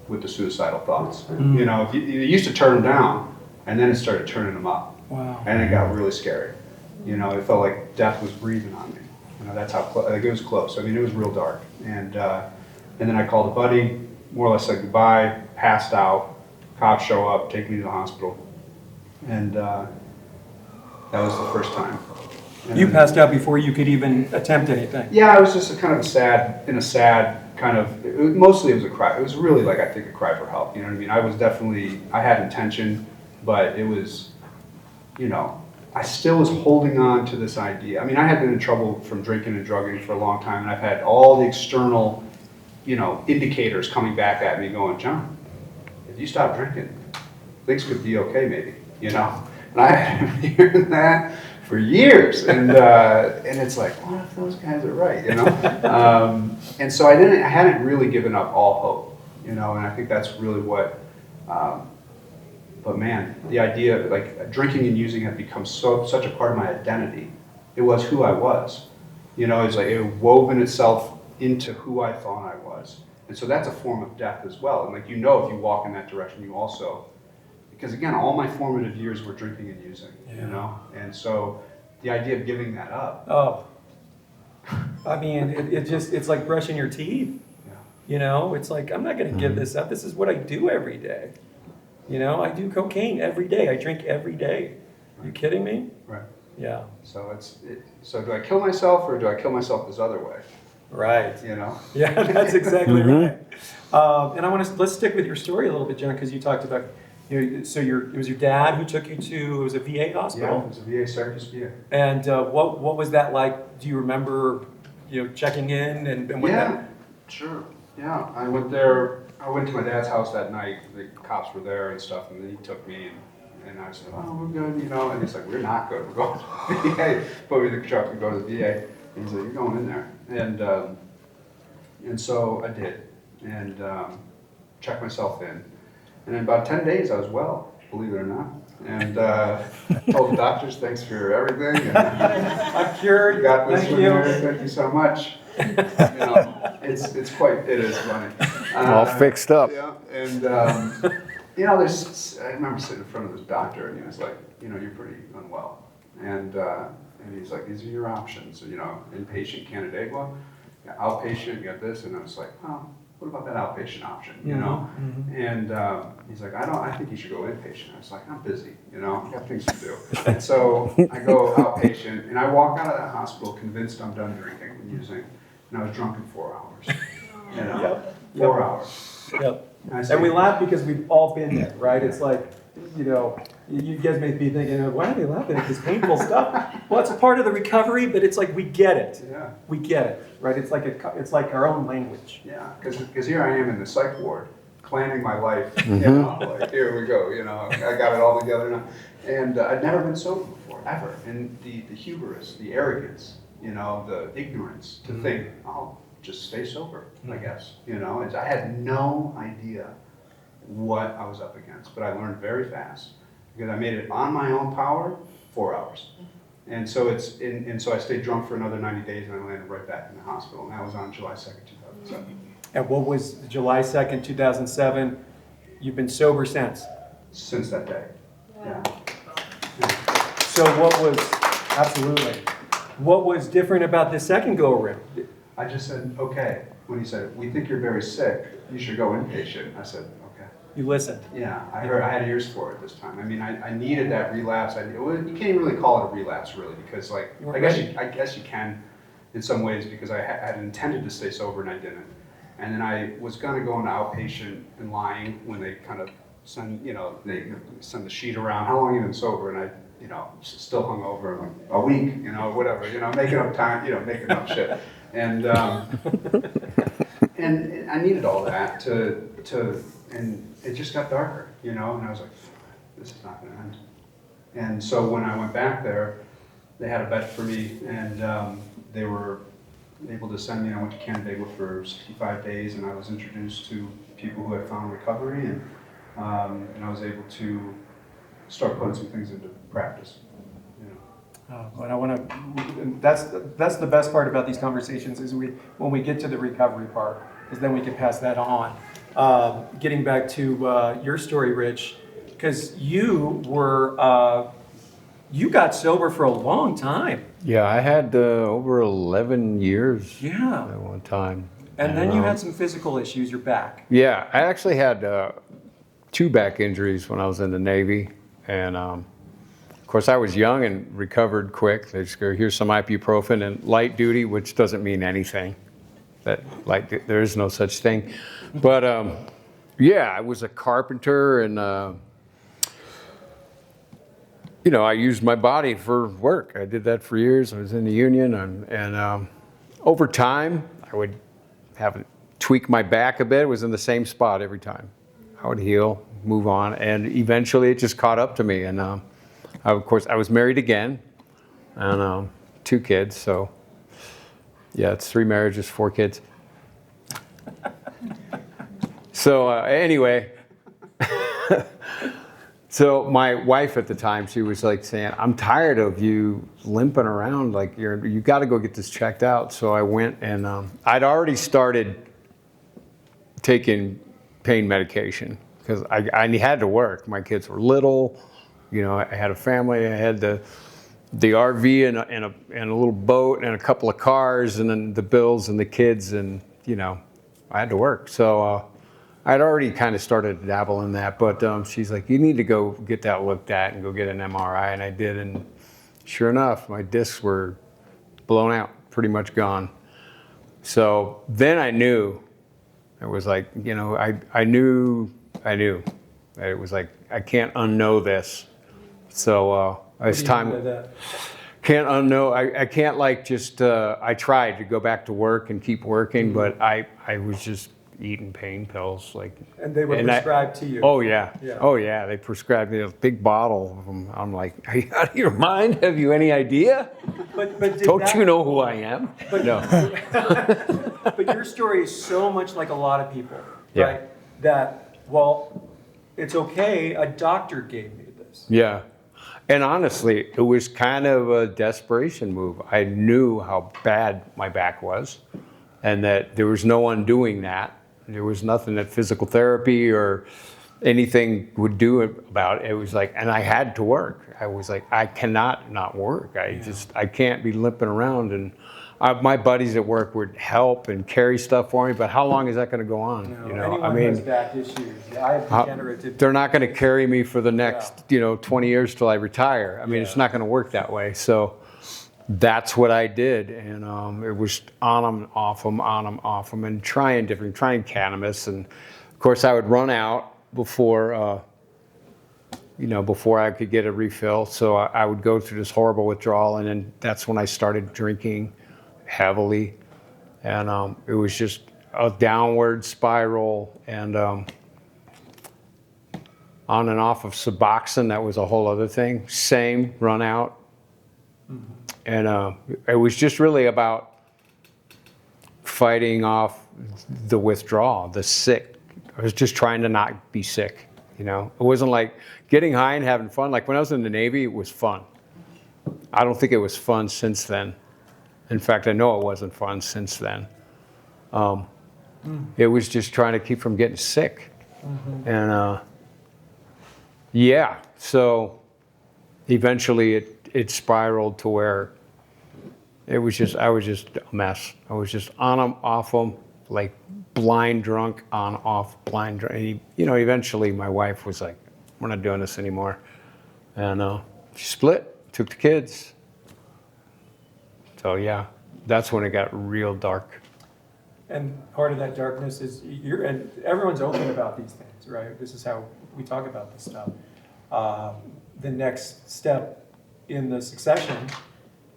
with the suicidal thoughts. You know, you used to turn them down, and then it started turning them up. Wow. And it got really scary. You know, it felt like death was breathing on me. You know, that's how like it was close. I mean, it was real dark. And then I called a buddy, more or less said goodbye, passed out. Cops show up, take me to the hospital, and that was the first time. And You then, passed out before you could even attempt anything. Yeah, it was just a sad kind of. Mostly, it was a cry. It was really like, I think, a cry for help. You know what I mean? I had intention, but it was, you know, I still was holding on to this idea. I mean, I had been in trouble from drinking and drugging for a long time, and I've had all the external, you know, indicators coming back at me, going, John, if you stop drinking, things could be okay, maybe, you know. And I had been hearing that for years, and it's like, what if those guys are right, you know? And so I hadn't really given up all hope, you know. And I think that's really what. But man, the idea of like drinking and using had become such a part of my identity. It was who I was, you know. It's like it woven itself into who I thought I was. And so that's a form of death as well. And like, you know, if you walk in that direction, you also, because again, all my formative years were drinking and using, you know? And so the idea of giving that up. Oh, I mean, it's like brushing your teeth. Yeah. You know, it's like, I'm not going to give this up. This is what I do every day. You know, I do cocaine every day. I drink every day. You kidding me? Right. Yeah. So so do I kill myself, or do I kill myself this other way? Right. You know? Yeah, that's exactly right. And let's stick with your story a little bit, John, because you talked about, you know, so it was your dad who took you to, it was a VA hospital? Yeah, it was a VA, Syracuse VA. And what was that like? Do you remember, you know, checking in and what Yeah, sure. Yeah, I went to my dad's house that night. The cops were there and stuff, and then he took me, and I said, oh, we're good, you know. And he's like, we're not good, we're going to the VA. Put me in the truck and go to the VA. And he's like, you're going in there. And so I did, and checked myself in. And in about 10 days, I was well, believe it or not. And told the doctors, thanks for everything. And, I'm cured. you got this Thank one you. there, thank you so much. You know, it is funny. All fixed up. Yeah, and you know, I remember sitting in front of this doctor, and he was like, you know, you're pretty unwell. And And he's like, these are your options, you know, inpatient Canandaigua, outpatient, you got this. And I was like, oh, what about that outpatient option, you know? And he's like, I think you should go inpatient. I was like, I'm busy, you know, I got things to do. And so I go outpatient, and I walk out of that hospital convinced I'm done drinking and using, and I was drunk in 4 hours. You know, 4 hours. Yep. And And we laugh because we've all been there, right? It's like, you know, you guys may be thinking, why are they laughing at this painful stuff? Well, it's a part of the recovery, but it's like we get it. Yeah. We get it, right? It's like our own language. Yeah, because here I am in the psych ward, planning my life, you know, like, here we go, you know, I got it all together now. And I'd never been sober before, ever. And the hubris, the arrogance, you know, the ignorance to think, oh, just stay sober, I guess, you know. I had no idea what I was up against, but I learned very fast because I made it on my own power, 4 hours. And so so I stayed drunk for another 90 days, and I landed right back in the hospital, and that was on July 2nd, 2007. And what was July 2nd, 2007? You've been sober since. Since that day. Yeah. So what was different about this second go around? I just said, okay. When he said, we think you're very sick, you should go inpatient. I said, okay. You listened. Yeah, I had ears for it this time. I mean, I needed that relapse. You can't even really call it a relapse, really, because like, I guess you can in some ways, because I had intended to stay sober and I didn't. And then I was gonna go into outpatient and lying when they kind of send, you know, they send the sheet around, how long have you been sober? And I, you know, still hung over, like, a week, you know, whatever, you know, making up time, you know, making up shit. And and I needed all that and it just got darker, you know, and I was like, this is not gonna end. And so when I went back there, they had a bed for me, and they were able to send me. I went to Canandaigua for 65 days, and I was introduced to people who had found recovery, and I was able to start putting some things into practice. You know. And I want to. That's the best part about these conversations is when we get to the recovery part, is then we can pass that on. Getting back to your story, Rich, because you were. You got sober for a long time. Yeah, I had over 11 years Yeah. at one time. And then you had some physical issues, your back. Yeah, I actually had 2 back injuries when I was in the Navy. And of course, I was young and recovered quick. They just go, here's some ibuprofen and light duty, which doesn't mean anything. There is no such thing. But yeah, I was a carpenter and you know, I used my body for work. I did that for years. I was in the union, and over time, I would tweak my back a bit. It was in the same spot every time. I would heal, move on, and eventually it just caught up to me. And of course, I was married again, and 2 kids. So yeah, it's 3 marriages, 4 kids. So anyway. So my wife at the time, she was like saying, I'm tired of you limping around, like you got to go get this checked out. So I went and I'd already started taking pain medication because I had to work. My kids were little, you know, I had a family, I had the RV and a little boat and a couple of cars and then the bills and the kids and, you know, I had to work. So I'd already kind of started to dabble in that, but she's like, you need to go get that looked at and go get an MRI, and I did, and sure enough, my discs were blown out, pretty much gone. So then I knew, it was like, you know, I knew, it was like, I can't unknow this. So it's time, can't unknow, I can't like just, I tried to go back to work and keep working, but I was just eating pain pills, like. And they were prescribed to you. Oh yeah. Oh yeah, they prescribed me a big bottle of them. I'm like, are you out of your mind? Have you any idea? But Don't you know who I am? But, no. But your story is so much like a lot of people, Yeah. right? That, well, it's okay, a doctor gave me this. Yeah. And honestly, it was kind of a desperation move. I knew how bad my back was and that there was no undoing that. There was nothing that physical therapy or anything would do about it. It was like, and I had to work. I was like, I cannot not work. I can't be limping around. And my buddies at work would help and carry stuff for me, but how long is that going to go on? No, You know, anyone I mean, who has back issues. I have degenerative. they're not going to carry me for the next, 20 years till I retire. I mean, it's not going to work that way. So that's what I did. And it was on them, off them, and trying cannabis. And of course I would run out before I could get a refill. So I would go through this horrible withdrawal. And then that's when I started drinking heavily. And it was just a downward spiral, and on and off of Suboxone. That was a whole other thing. Same, run out. And it was just really about fighting off the withdrawal, the sick. I was just trying to not be sick, It wasn't like getting high and having fun. Like when I was in the Navy, it was fun. I don't think it was fun since then. In fact, I know it wasn't fun since then. It was just trying to keep from getting sick. And so eventually it spiraled to where I was just a mess. I was just on them, off them, like blind drunk, on, off, blind drunk. And eventually my wife was like, we're not doing this anymore. And she split, took the kids. So that's when it got real dark. And part of that darkness is and everyone's open about these things, right? This is how we talk about this stuff. The next step in the succession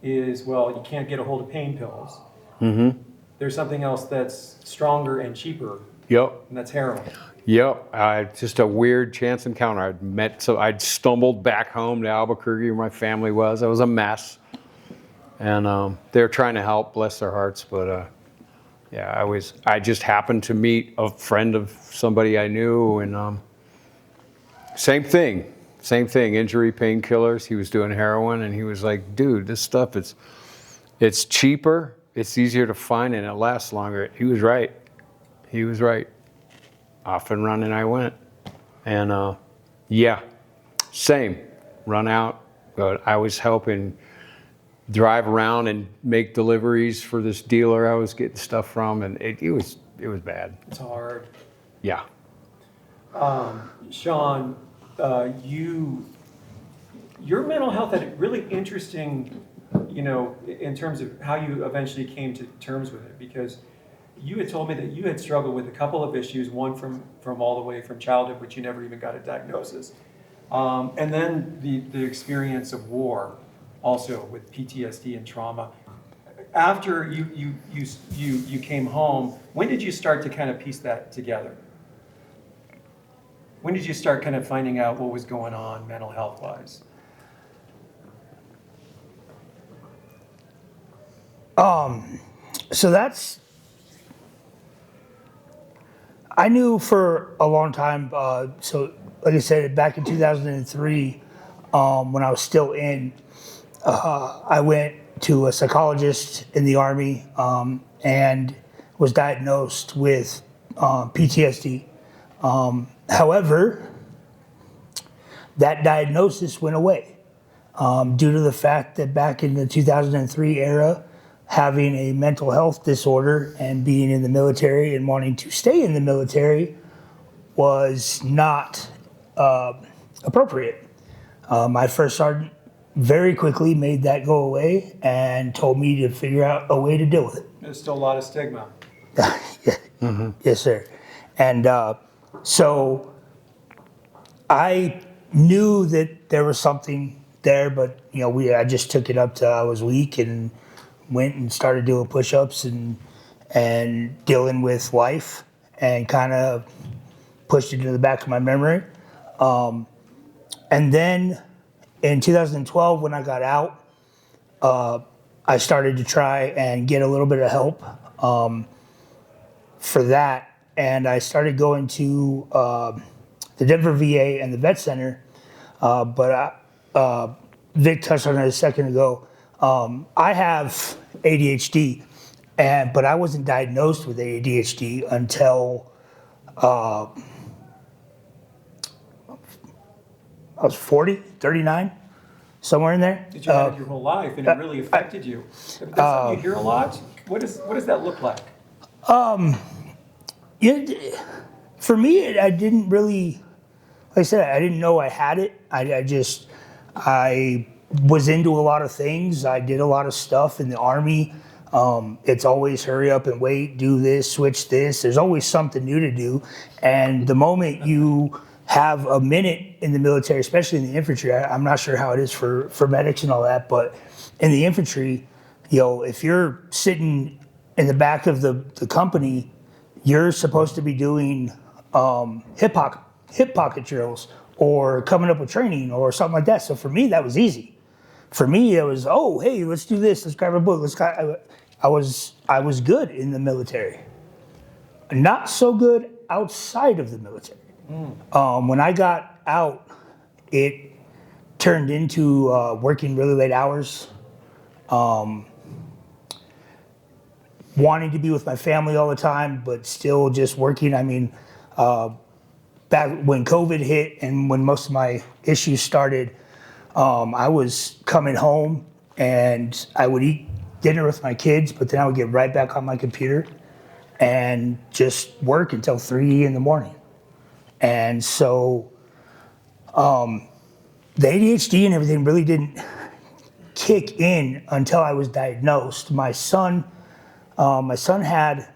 is, you can't get a hold of pain pills. Mm-hmm. There's something else that's stronger and cheaper. Yep. And that's heroin. Yep. Just a weird chance encounter. I'd stumbled back home to Albuquerque where my family was. I was a mess. And they were trying to help, bless their hearts. But I just happened to meet a friend of somebody I knew, and same thing, injury, painkillers. He was doing heroin, and he was like, dude, this stuff, it's cheaper, it's easier to find, and it lasts longer. He was right. Off and running I went. And same, run out. But I was helping drive around and make deliveries for this dealer I was getting stuff from, and it was bad. It's hard. Yeah. Shaun, your mental health had it really interesting, in terms of how you eventually came to terms with it, because you had told me that you had struggled with a couple of issues, one from all the way from childhood, but you never even got a diagnosis. And then the experience of war, also with PTSD and trauma. After you came home, when did you start to kind of piece that together? When did you start kind of finding out what was going on mental health wise? So I knew for a long time. So like I said, back in 2003, when I was still in, I went to a psychologist in the Army and was diagnosed with PTSD. However, that diagnosis went away due to the fact that back in the 2003 era, having a mental health disorder and being in the military and wanting to stay in the military was not appropriate. My first sergeant very quickly made that go away and told me to figure out a way to deal with it. There's still a lot of stigma. Yes, sir. And so I knew that there was something there, but I just took it up till I was weak and went and started doing push-ups and dealing with life and kind of pushed it to the back of my memory. And then in 2012, when I got out, I started to try and get a little bit of help for that. And I started going to the Denver VA and the Vet Center. But Vic touched on it a second ago. I have ADHD, but I wasn't diagnosed with ADHD until I was 40, 39, somewhere in there. Did you have it your whole life, and it really affected you? That's something you hear a lot. What does that look like? For me, I didn't really, like I said, I didn't know I had it. I was into a lot of things. I did a lot of stuff in the Army. It's always hurry up and wait, do this, switch this. There's always something new to do. And the moment you have a minute in the military, especially in the infantry, I'm not sure how it is for medics and all that, but in the infantry, if you're sitting in the back of the company, you're supposed to be doing hip pocket drills or coming up with training or something like that. So for me, that was easy. For me, it was, oh, hey, let's do this. Let's grab a book. I was good in the military. Not so good outside of the military. When I got out, it turned into working really late hours, wanting to be with my family all the time, but still just working. I mean, back when COVID hit and when most of my issues started, I was coming home and I would eat dinner with my kids, but then I would get right back on my computer and just work until 3 in the morning. And so the ADHD and everything really didn't kick in until I was diagnosed. My son had,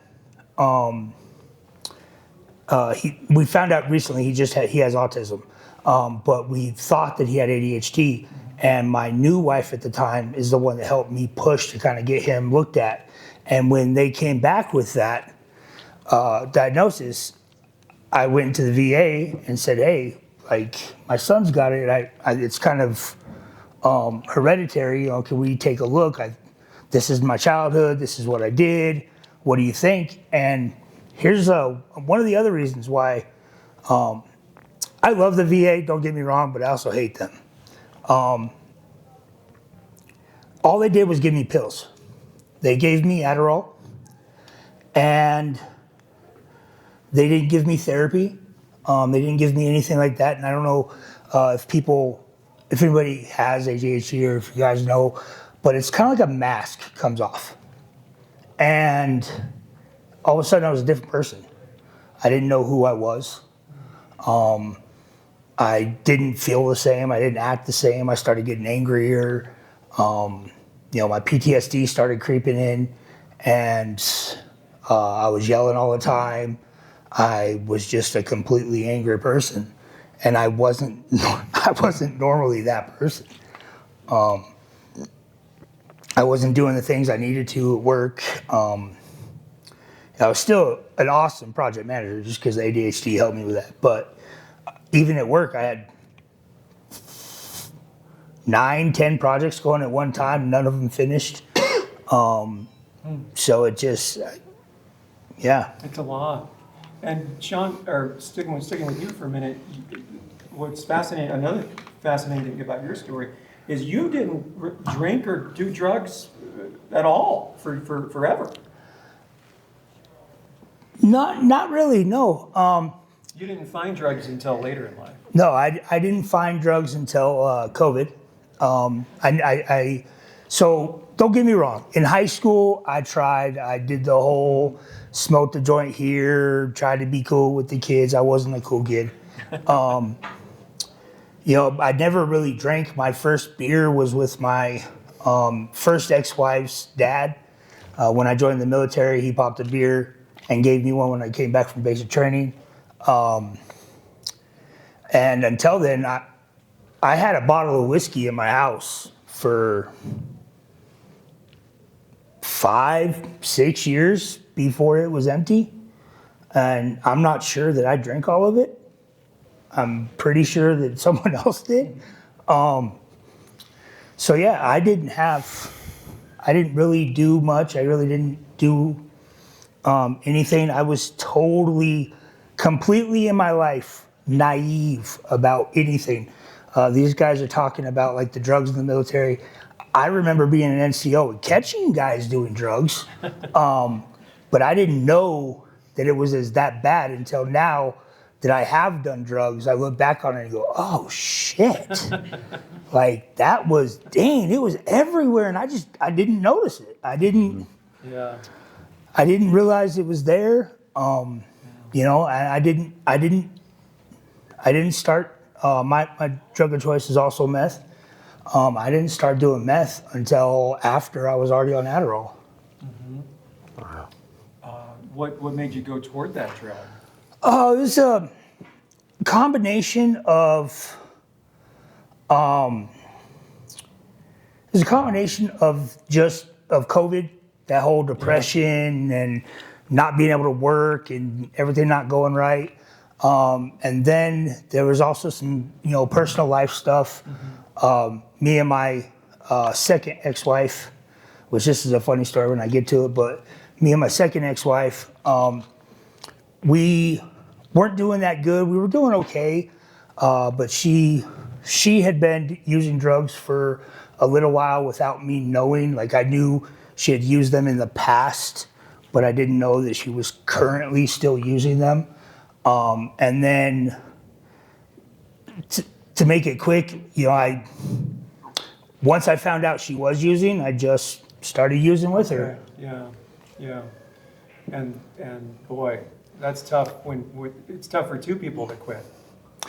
we found out recently he has autism, but we thought that he had ADHD. And my new wife at the time is the one that helped me push to kind of get him looked at. And when they came back with that diagnosis, I went into the VA and said, hey, like, my son's got it. It's kind of hereditary. Can we take a look? This is my childhood. This is what I did. What do you think? And here's one of the other reasons why I love the VA, don't get me wrong, but I also hate them. All they did was give me pills. They gave me Adderall, and they didn't give me therapy. They didn't give me anything like that. And I don't know if anybody has ADHD or if you guys know, but it's kind of like a mask comes off. And all of a sudden I was a different person. I didn't know who I was. I didn't feel the same. I didn't act the same. I started getting angrier. My PTSD started creeping in, and I was yelling all the time. I was just a completely angry person, and I wasn't normally that person. I wasn't doing the things I needed to at work. I was still an awesome project manager just because the ADHD helped me with that. But even at work, I had 9, 10 projects going at one time. None of them finished. So it just, yeah. It's a lot. And Shaun, or sticking with you for a minute, what's fascinating, another fascinating thing about your story is you didn't drink or do drugs at all for forever. Not really, no. You didn't find drugs until later in life. No, I didn't find drugs until COVID. So don't get me wrong. In high school, I did the whole smoke the joint here, tried to be cool with the kids. I wasn't a cool kid. I never really drank. My first beer was with my first ex-wife's dad. When I joined the military, he popped a beer and gave me one when I came back from basic training. And until then, I had a bottle of whiskey in my house for 5-6 years before it was empty. And I'm not sure that I drank all of it. I'm pretty sure that someone else did. So yeah, I didn't really do much. I really didn't do anything. I was completely in my life, naive about anything. These guys are talking about like the drugs in the military. I remember being an NCO and catching guys doing drugs, but I didn't know that it was that bad until now that I have done drugs, I look back on it and go, oh shit. Like that was, dang, it was everywhere. And I didn't notice it. I didn't realize it was there. You know, and I didn't start, my drug of choice is also meth. I didn't start doing meth until after I was already on Adderall. Wow. What made you go toward that drug? It was a combination of just of COVID, that whole depression and not being able to work and everything not going right. And then there was also some, you know, personal life stuff. Me and my second ex-wife, which this is a funny story when I get to it, but me and my second ex-wife, we weren't doing that good. We were doing okay, but she had been using drugs for a little while without me knowing. Like I knew she had used them in the past, but I didn't know that she was currently still using them. And then to make it quick, you know, once I found out she was using, I just started using with her. Yeah. And boy, that's tough when it's tough for two people to quit.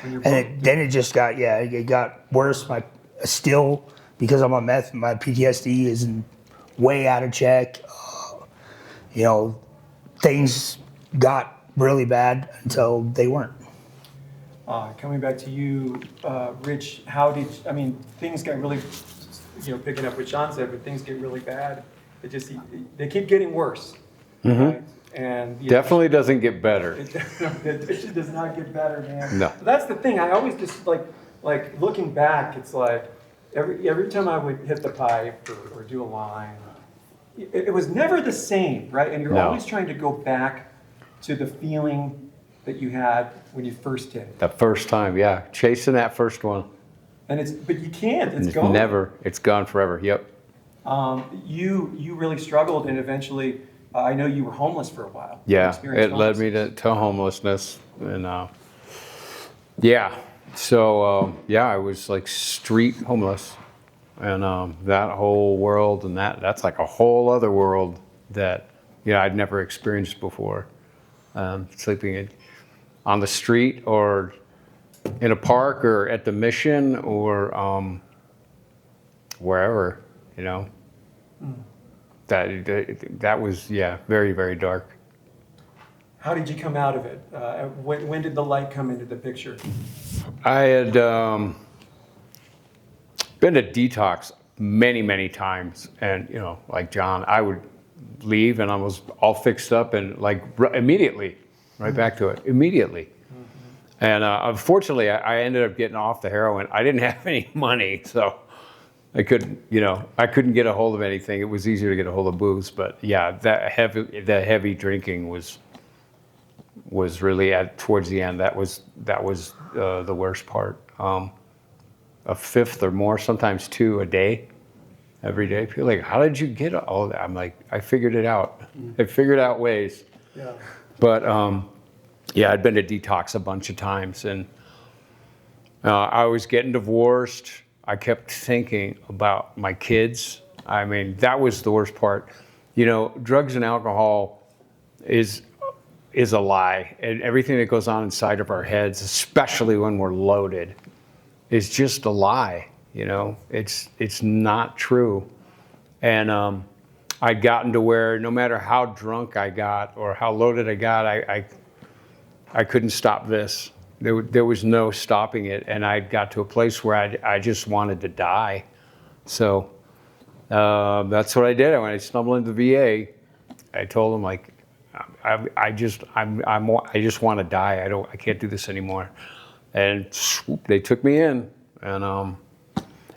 Then it just got, it got worse. Still, because I'm on meth, my PTSD is way out of check. You know, things got really bad until they weren't. Coming back to you, Rich, things got really, you know, picking up what Shaun said, but things get really bad. They keep getting worse. Mm-hmm. Right? And Definitely doesn't get better. The addiction does not get better, man. No. But that's the thing. I always just like looking back. It's like every time I would hit the pipe or do a line, it was never the same, right? And you're always trying to go back to the feeling that you had when you first did it. The first time, yeah, chasing that first one. But you can't. It's gone. It's gone forever. Yep. You really struggled, and eventually. I know you were homeless for a while. Yeah, it led me to homelessness, and so I was like street homeless, and that whole world, and that's like a whole other world that I'd never experienced before. Sleeping on the street or in a park or at the mission or wherever, you know. That was, very, very dark. How did you come out of it? When did the light come into the picture? I had been to detox many, many times. And, like John, I would leave and I was all fixed up and immediately, right back to it, immediately. Mm-hmm. And unfortunately, I ended up getting off the heroin. I didn't have any money, so I couldn't get a hold of anything. It was easier to get a hold of booze, but that heavy drinking was really towards the end. That was the worst part. A fifth or more, sometimes two a day, every day. People are like, how did you get all of that? I'm like, I figured it out. I figured out ways. Yeah. But I'd been to detox a bunch of times, and I was getting divorced. I kept thinking about my kids. I mean, that was the worst part. Drugs and alcohol is a lie. And everything that goes on inside of our heads, especially when we're loaded, is just a lie. It's not true. And I'd gotten to where no matter how drunk I got or how loaded I got, I couldn't stop this. There was no stopping it, and I got to a place where I just wanted to die. So that's what I did. When I stumbled into the VA, I told them I just want to die. I can't do this anymore. And swoop, they took me in, and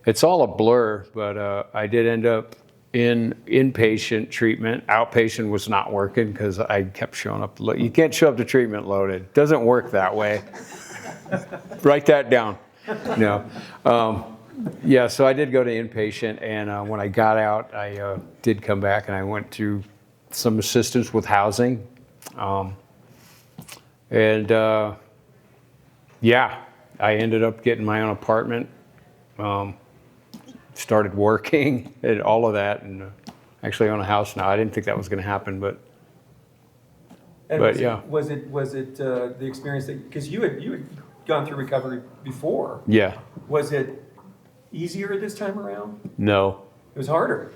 it's all a blur. But I did end up in inpatient treatment. Outpatient was not working because I kept showing up. You can't show up to treatment loaded. It doesn't work that way. Write that down. No. So I did go to inpatient, and when I got out, I did come back, and I went to some assistance with housing. Yeah, I ended up getting my own apartment, started working and all of that, and actually own a house now. I didn't think that was going to happen, but yeah. Was it the experience that, because you had gone through recovery before? Yeah. Was it easier this time around? No. It was harder.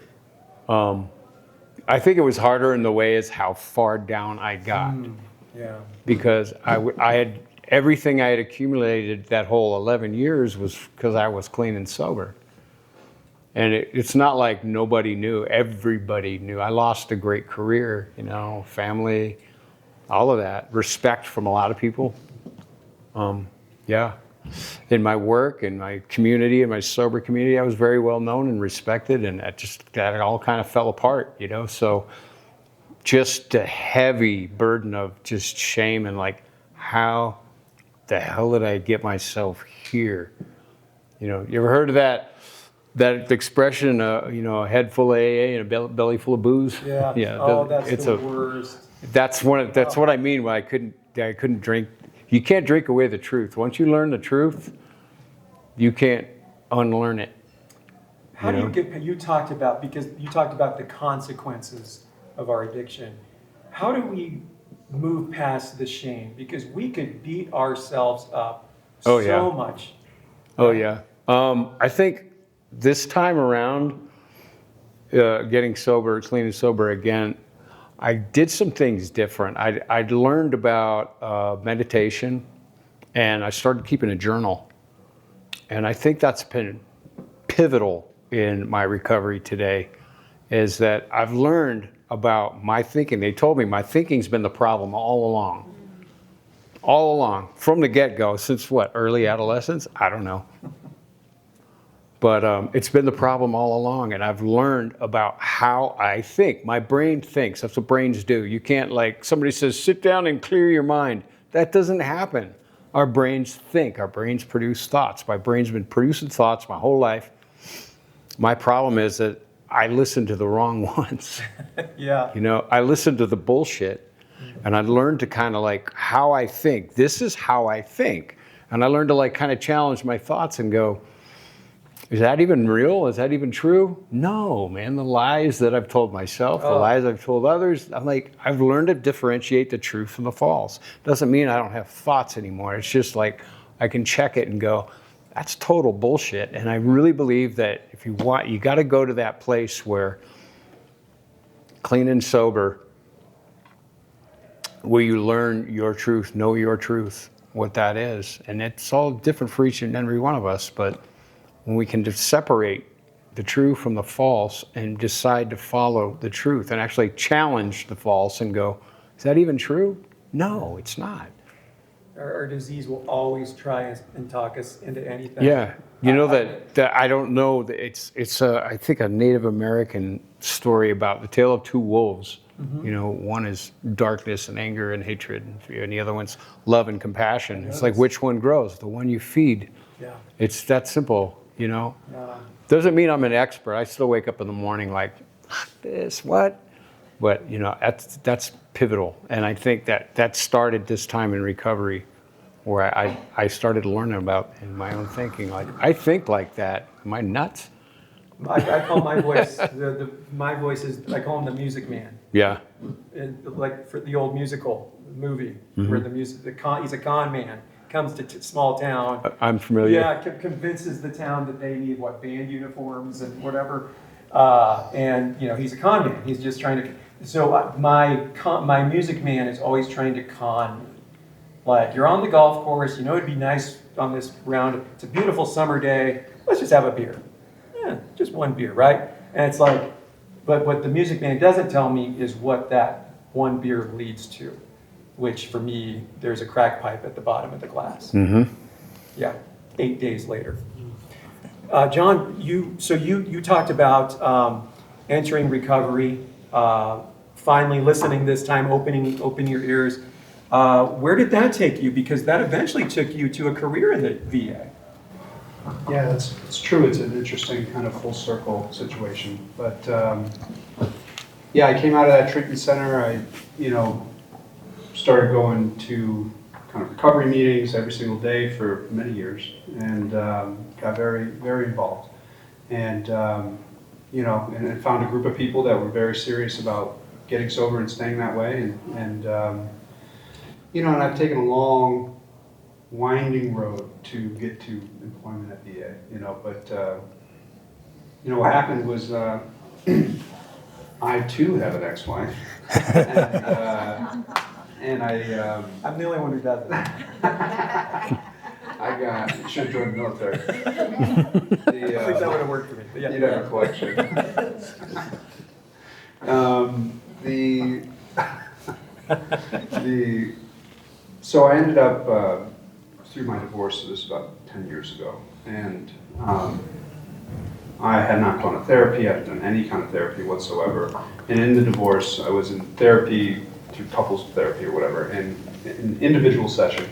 I think it was harder in the way as how far down I got. Yeah. Because I had everything I had accumulated that whole 11 years was because I was clean and sober. And it's not like nobody knew. Everybody knew. I lost a great career, family, all of that. Respect from a lot of people. Yeah. In my work, in my community, in my sober community, I was very well known and respected, and that all kind of fell apart, So just a heavy burden of just shame and like, how the hell did I get myself here? You ever heard of that expression, a head full of AA and a belly full of booze? Yeah. Yeah. That's the worst. That's what I mean when I couldn't drink. You can't drink away the truth. Once you learn the truth, you can't unlearn it. How do you talked about the consequences of our addiction. How do we move past the shame? Because we could beat ourselves up so much. Oh yeah. I think this time around, getting sober, clean and sober again, I did some things different. I'd learned about meditation, and I started keeping a journal. And I think that's been pivotal in my recovery today, is that I've learned about my thinking. They told me my thinking's been the problem all along, from the get-go, since early adolescence? I don't know. But it's been the problem all along, and I've learned about how I think. My brain thinks. That's what brains do. You can't, somebody says, sit down and clear your mind. That doesn't happen. Our brains think. Our brains produce thoughts. My brain's been producing thoughts my whole life. My problem is that I listen to the wrong ones. Yeah. I listen to the bullshit, and I learned to kind of how I think. This is how I think. And I learned to kind of challenge my thoughts and go, is that even real? Is that even true? No, man. The lies that I've told myself, the lies I've told others, I've learned to differentiate the truth from the false. Doesn't mean I don't have thoughts anymore. It's just I can check it and go, that's total bullshit. And I really believe that if you want, you got to go to that place where clean and sober, where you learn your truth, know your truth, what that is. And it's all different for each and every one of us, but when we can just separate the true from the false and decide to follow the truth and actually challenge the false and go, is that even true? No, it's not. Our disease will always try and talk us into anything. Yeah, that I don't know. It's I think a Native American story about the tale of two wolves. Mm-hmm. One is darkness and anger and hatred, and the other one's love and compassion. It's which one grows? The one you feed. Yeah. It's that simple. Doesn't mean I'm an expert. I still wake up in the morning this, what? But, that's pivotal. And I think that started this time in recovery, where I started learning about in my own thinking. I think like that. Am I nuts? I call my voice, my voice is, I call him the music man. Yeah. For the old musical movie, where he's a con man. Comes to small town. I'm familiar. Yeah, convinces the town that they need band uniforms and whatever, and he's a con man. He's just trying to. So my music man is always trying to con me. You're on the golf course. It'd be nice on this round. It's a beautiful summer day. Let's just have a beer. Yeah, just one beer, right? And it's but what the music man doesn't tell me is what that one beer leads to. Which for me, there's a crack pipe at the bottom of the glass. Mm-hmm. Yeah, 8 days later. John, you talked about entering recovery, finally listening this time, opening your ears. Where did that take you? Because that eventually took you to a career in the VA. Yeah, it's true. It's an interesting kind of full circle situation. But I came out of that treatment center. I started going to kind of recovery meetings every single day for many years, and got very, very involved. And, and found a group of people that were very serious about getting sober and staying that way. And I've taken a long, winding road to get to employment at VA, but what happened was I too have an ex-wife, and I'm the only one who does it. I should join the military. I think that would have worked for me. But yeah. You'd have a collection. So I ended up through my divorce. So this was about 10 years ago, and I had not gone to therapy. I hadn't done any kind of therapy whatsoever. And in the divorce, I was in therapy through couples therapy or whatever. And in an individual session,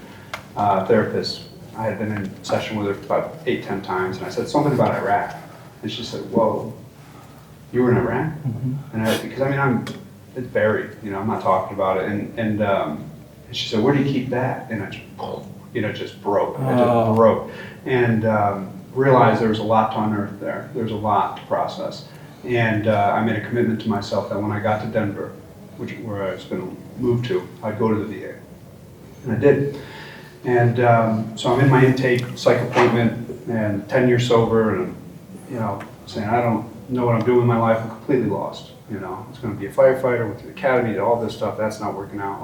therapist, I had been in session with her about 8-10 times, and I said something about Iraq, and she said, "Whoa, you were in Iraq?" Mm-hmm. And it's buried, I'm not talking about it. And she said, "Where do you keep that?" And I just, just broke. I just broke, and realized there was a lot to unearth there. There was a lot to process, and I made a commitment to myself that when I got to Denver, where I was going to move to, I'd go to the VA, and I did. And so I'm in my intake psych appointment, and 10 years sober, and saying I don't know what I'm doing in my life. I'm completely lost. I was going to be a firefighter, went to the academy, did all this stuff. That's not working out.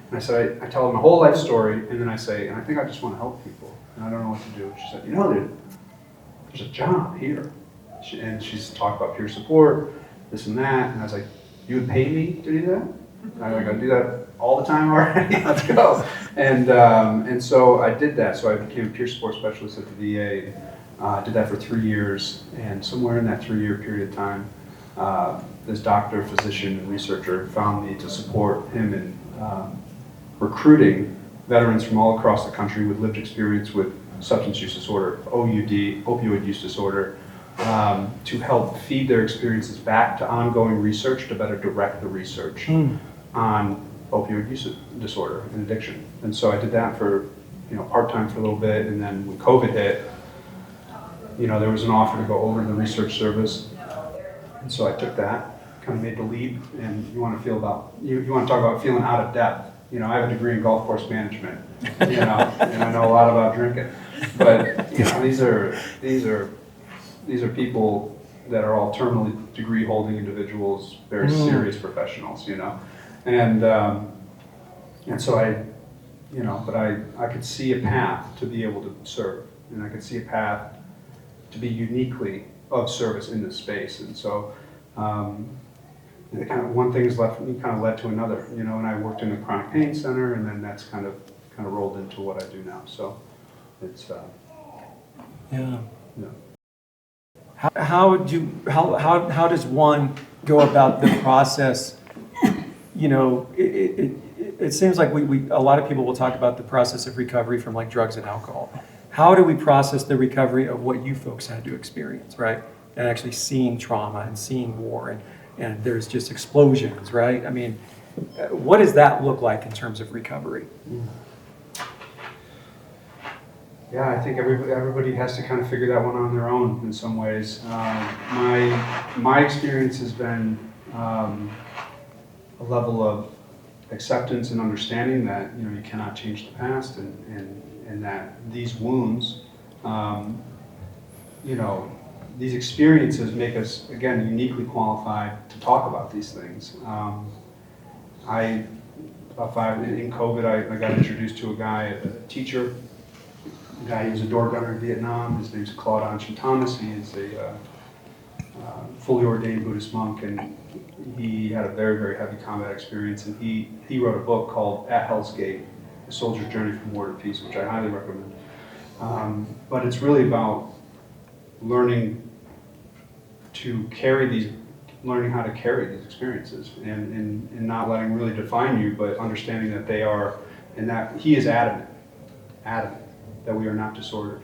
And I said, I tell her my whole life story, and then I say, and I think I just want to help people, and I don't know what to do. She said, there's a job here, and she's talked about peer support, this and that, and I was like, you would pay me to do that? I do that all the time already. Let's go. And so I did that. So I became a peer support specialist at the VA. I did that for 3 years, and somewhere in that 3-year period of time, this doctor, physician, and researcher found me to support him in recruiting veterans from all across the country with lived experience with substance use disorder, OUD, opioid use disorder, to help feed their experiences back to ongoing research to better direct the research on opioid use disorder and addiction. And so I did that for, part-time for a little bit, and then when COVID hit, there was an offer to go over to the research service, and so I took that, kind of made the leap. And you want to talk about feeling out of depth. I have a degree in golf course management, and I know a lot about drinking, but these are people that are all terminally degree holding individuals, very serious professionals, and so but I could see a path to be able to serve, and I could see a path to be uniquely of service in this space. And so one thing led to another, and I worked in a chronic pain center, and then that's kind of rolled into what I do now. So it's yeah. How does one go about the process? It seems like we a lot of people will talk about the process of recovery from like drugs and alcohol. How do we process the recovery of what you folks had to experience, right? And actually seeing trauma and seeing war, and there's just explosions, right? I mean, what does that look like in terms of recovery? Yeah, I think everybody has to kind of figure that one on their own in some ways. My experience has been a level of acceptance and understanding that you cannot change the past, and that these wounds, these experiences make us, again, uniquely qualified to talk about these things. In COVID, I got introduced to a guy, a teacher. The guy, he was a door gunner in Vietnam. His name's Claude Anshin Thomas. He is a fully ordained Buddhist monk, and he had a very, very heavy combat experience. And he wrote a book called At Hell's Gate: A Soldier's Journey from War to Peace, which I highly recommend. But it's really about learning how to carry these experiences, and not letting really define you, but understanding that they are, and that he is adamant that we are not disordered,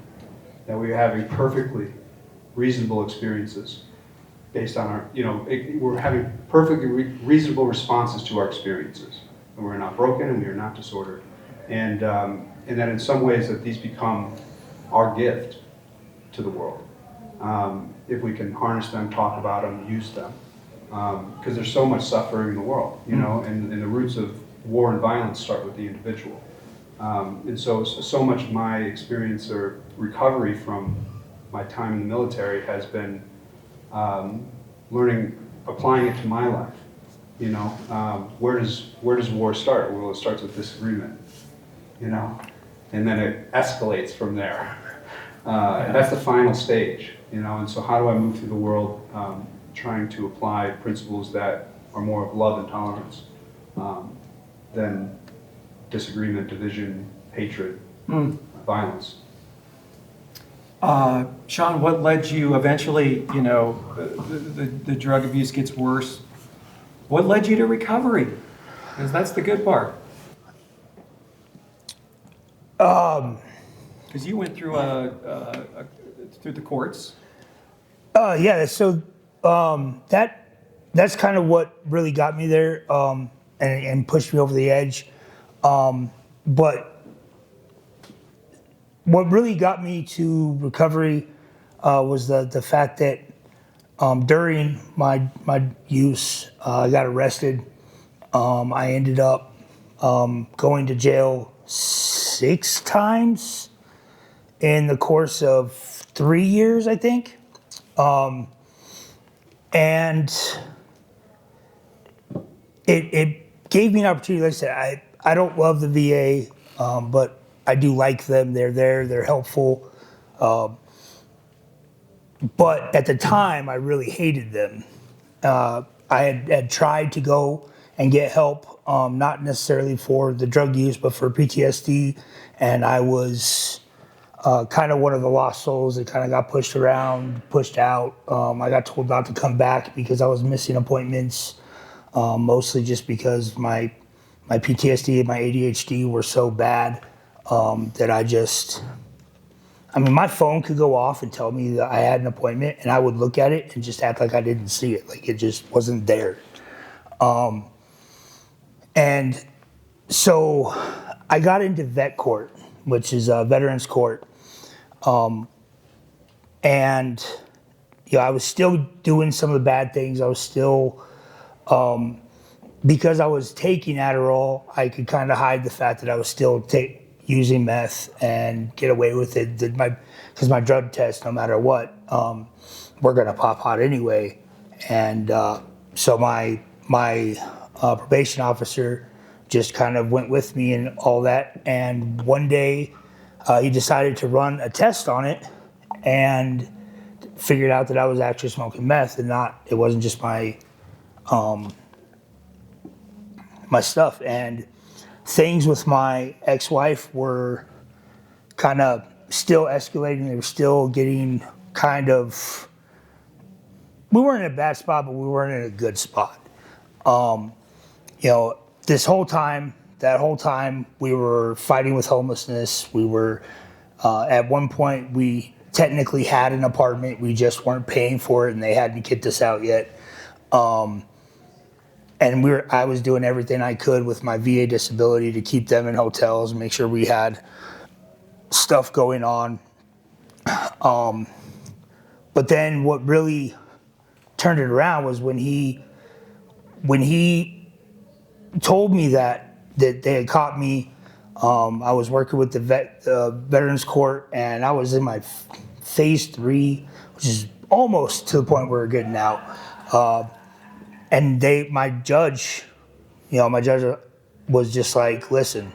that we are having perfectly reasonable experiences based on our, we're having perfectly reasonable responses to our experiences, and we're not broken and we are not disordered. and that in some ways that these become our gift to the world. If we can harness them, talk about them, use them. Because there's so much suffering in the world, you know, and the roots of war and violence start with the individual. And so much of my experience or recovery from my time in the military has been applying it to my life. You know, where does war start? Well, it starts with disagreement, you know, and then it escalates from there. That's the final stage, you know, and so how do I move through the world trying to apply principles that are more of love and tolerance than disagreement, division, hatred, violence. Shaun, what led you eventually, you know, the drug abuse gets worse. What led you to recovery? Because that's the good part. Because you went through through the courts. Yeah, so that's kind of what really got me there and pushed me over the edge. But what really got me to recovery was the fact that during my use, I got arrested. I ended up going to jail 6 times in the course of 3 years, I think. And it gave me an opportunity. Like I said, I don't love the VA, but I do like them. They're there, they're helpful. But at the time, I really hated them. I had tried to go and get help, not necessarily for the drug use, but for PTSD. And I was kind of one of the lost souls that kind of got pushed around, pushed out. I got told not to come back because I was missing appointments, mostly just because my PTSD and my ADHD were so bad that my phone could go off and tell me that I had an appointment, and I would look at it and just act like I didn't see it, like it just wasn't there. And so I got into vet court, which is a veterans court. And you know, I was still doing some of the bad things. I was still, because I was taking Adderall, I could kind of hide the fact that I was still using meth and get away with it. Because my drug test, no matter what, we're gonna pop hot anyway. And so my probation officer just kind of went with me and all that. And one day he decided to run a test on it and figured out that I was actually smoking meth and it wasn't just my stuff. And things with my ex-wife were kind of still escalating. They were still getting we weren't in a bad spot, but we weren't in a good spot. You know, that whole time, we were fighting with homelessness. We were, at one point, we technically had an apartment. We just weren't paying for it, and they hadn't kicked us out yet. And I was doing everything I could with my VA disability to keep them in hotels and make sure we had stuff going on. But then what really turned it around was when he told me that they had caught me. I was working with the Veterans Court, and I was in my phase 3, which is almost to the point where we're getting out. And my judge was just like, listen,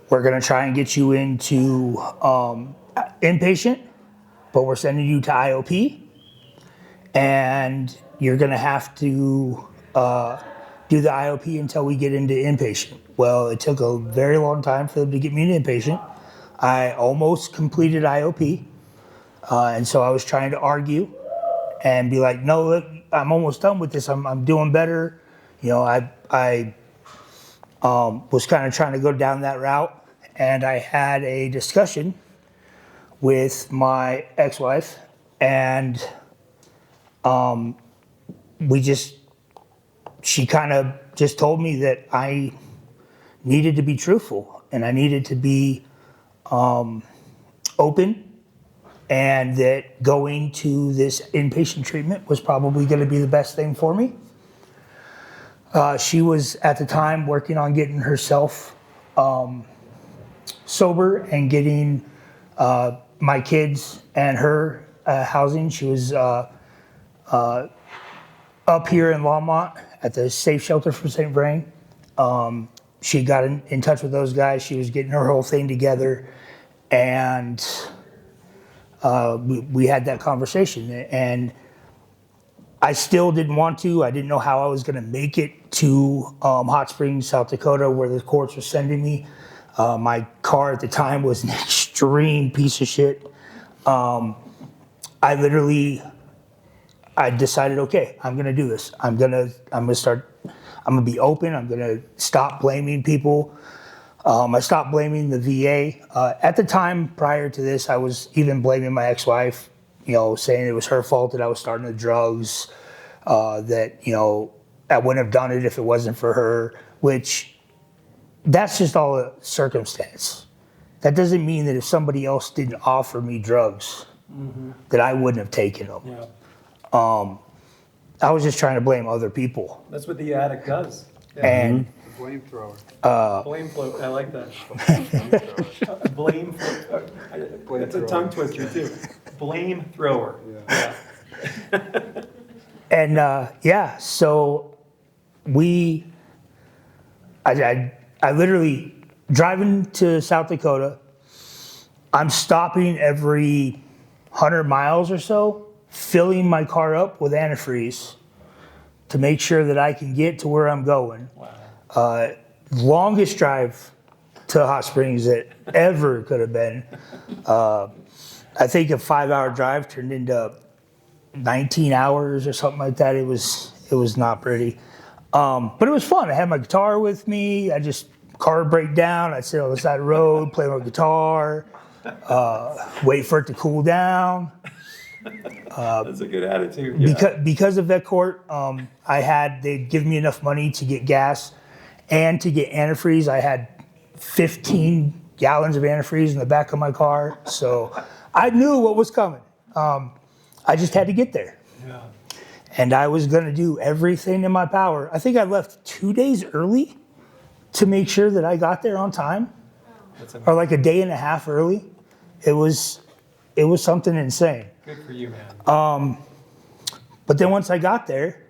we're gonna try and get you into inpatient, but we're sending you to IOP, and you're gonna have to do the IOP until we get into inpatient. Well, it took a very long time for them to get me into inpatient. I almost completed IOP, and so I was trying to argue and be like, no, look, I'm almost done with this. I'm doing better. You know, I was kind of trying to go down that route, and I had a discussion with my ex-wife, and she kind of just told me that needed to be truthful, and I needed to be open, and that going to this inpatient treatment was probably going to be the best thing for me. She was at the time working on getting herself sober and getting my kids and her housing. She was up here in Longmont at the Safe Shelter for St. Vrain. She got in touch with those guys. She was getting her whole thing together, and we had that conversation. And I still didn't want to. I didn't know how I was going to make it to Hot Springs, South Dakota, where the courts were sending me. My car at the time was an extreme piece of shit. I decided, okay, I'm gonna do this. I'm gonna be open. I'm gonna stop blaming people. I stopped blaming the VA. At the time, prior to this, I was even blaming my ex-wife, saying it was her fault that I was starting the drugs, that, I wouldn't have done it if it wasn't for her, which that's just all a circumstance. That doesn't mean that if somebody else didn't offer me drugs, that I wouldn't have taken them. Yeah. I was just trying to blame other people. That's what the addict does. Yeah. And Flamethrower. Blame float. I like that. Blame float. That's a tongue twister too. Blame thrower. Yeah. And so I literally driving to South Dakota. I'm stopping every 100 miles or so, filling my car up with antifreeze to make sure that I can get to where I'm going. Wow. Longest drive to Hot Springs that ever could have been. I think a 5-hour drive turned into 19 hours or something like that. It was not pretty. But it was fun. I had my guitar with me. Car would break down. I'd sit on the side of the road, play my guitar, wait for it to cool down. That's a good attitude. Yeah. Because of vet court, they'd give me enough money to get gas and to get antifreeze. I had 15 gallons of antifreeze in the back of my car, so I knew what was coming. I just had to get there. Yeah. And I was going to do everything in my power. I think I left 2 days early to make sure that I got there on time, or like a day and a half early. It was something insane. Good for you, man. But then once I got there,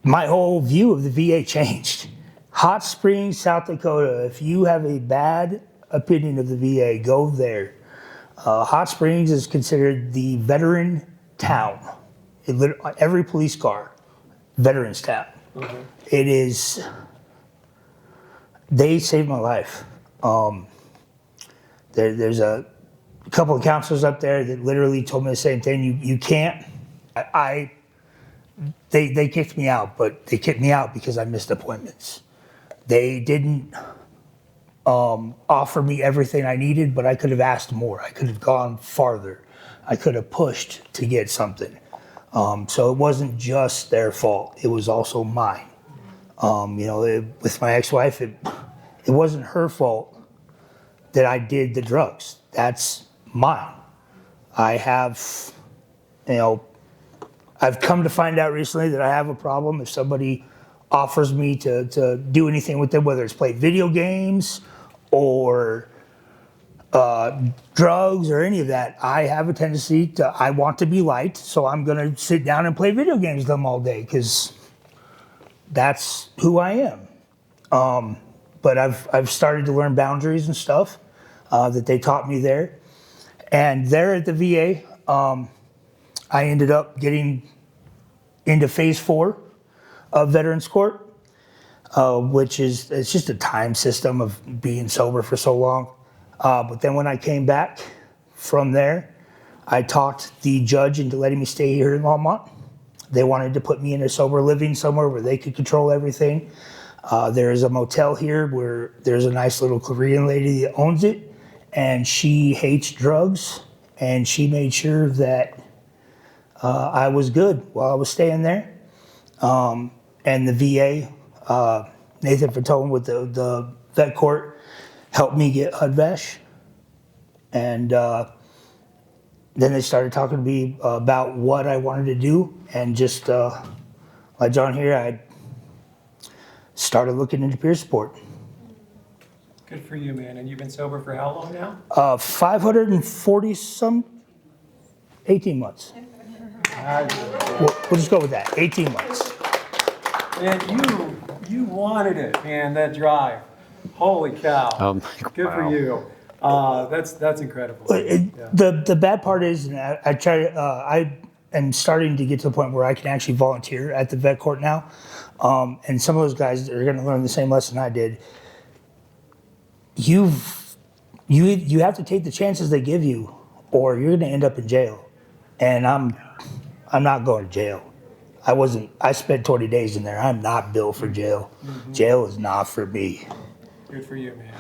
my whole view of the VA changed. Hot Springs, South Dakota, if you have a bad opinion of the VA, go there. Hot Springs is considered the veteran town. Every police car, veterans town. Okay. It is, they saved my life. There's a couple of counselors up there that literally told me the same thing. You can't, they kicked me out, but they kicked me out because I missed appointments. They didn't offer me everything I needed, but I could have asked more. I could have gone farther. I could have pushed to get something. So it wasn't just their fault. It was also mine. With my ex-wife, it wasn't her fault that I did the drugs. That's mine. I have, I've come to find out recently that I have a problem if somebody offers me to do anything with them, whether it's play video games or drugs or any of that. I have a tendency I want to be liked, so I'm going to sit down and play video games with them all day because that's who I am. But I've started to learn boundaries and stuff that they taught me there. And there at the VA, I ended up getting into phase 4 of Veterans Court, which it's just a time system of being sober for so long. But then when I came back from there, I talked the judge into letting me stay here in Longmont. They wanted to put me in a sober living somewhere where they could control everything. There is a motel here where there's a nice little Korean lady that owns it, and she hates drugs, and she made sure that I was good while I was staying there. And the VA, Nathan Fatone with the vet court helped me get HUD-VASH. And then they started talking to me about what I wanted to do. And just like John here, I started looking into peer support. Good for you, man. And you've been sober for how long now? 540 some, 18 months. We'll just go with that, 18 months. And you wanted it, man, that drive. Holy cow. Good wow. for you. That's incredible. The bad part is, and I try. I am starting to get to the point where I can actually volunteer at the vet court now, and some of those guys are going to learn the same lesson I did. You have to take the chances they give you, or you're going to end up in jail. And I'm not going to jail. I spent 20 days in there. I'm not built for jail. Mm-hmm. Jail is not for me. Good for you, man.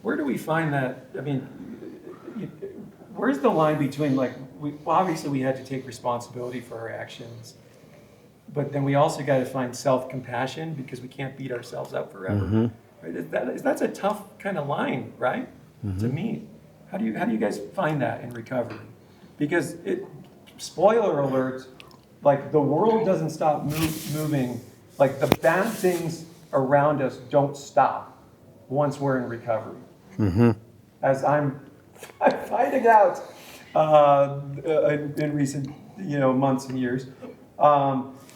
Where do we find that? I mean, where's the line between, like, obviously we had to take responsibility for our actions, but then we also got to find self-compassion because we can't beat ourselves up forever. Mm-hmm. Right? That's a tough kind of line, right? Mm-hmm. To meet. How do you guys find that in recovery? Because spoiler alert, like the world doesn't stop moving. Like the bad things around us don't stop once we're in recovery. Mm-hmm. As I'm finding out in recent months and years,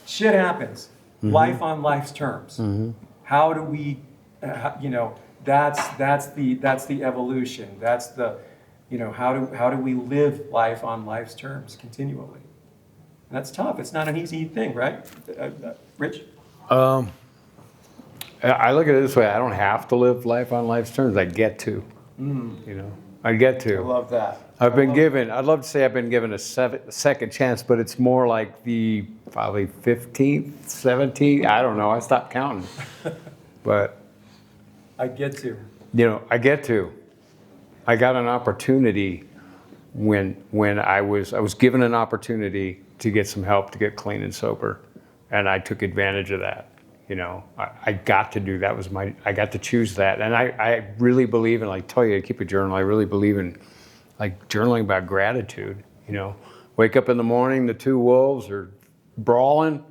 shit happens. Mm-hmm. Life on life's terms. Mm-hmm. How do we, that's the evolution. That's the, how do we live life on life's terms continually? And that's tough. It's not an easy thing, right? Rich? I look at it this way. I don't have to live life on life's terms. I get to. I get to. I love that. I'd love to say I've been given a second chance, but it's more like the probably 15th, 17th. I don't know. I stopped counting. But I get to. I get to. I got an opportunity when I was given an opportunity to get some help to get clean and sober, and I took advantage of that. I got to do that. I got to choose that, and I really believe in, like, tell you to keep a journal. I really believe in, like, journaling about gratitude. Wake up in the morning, the two wolves are brawling.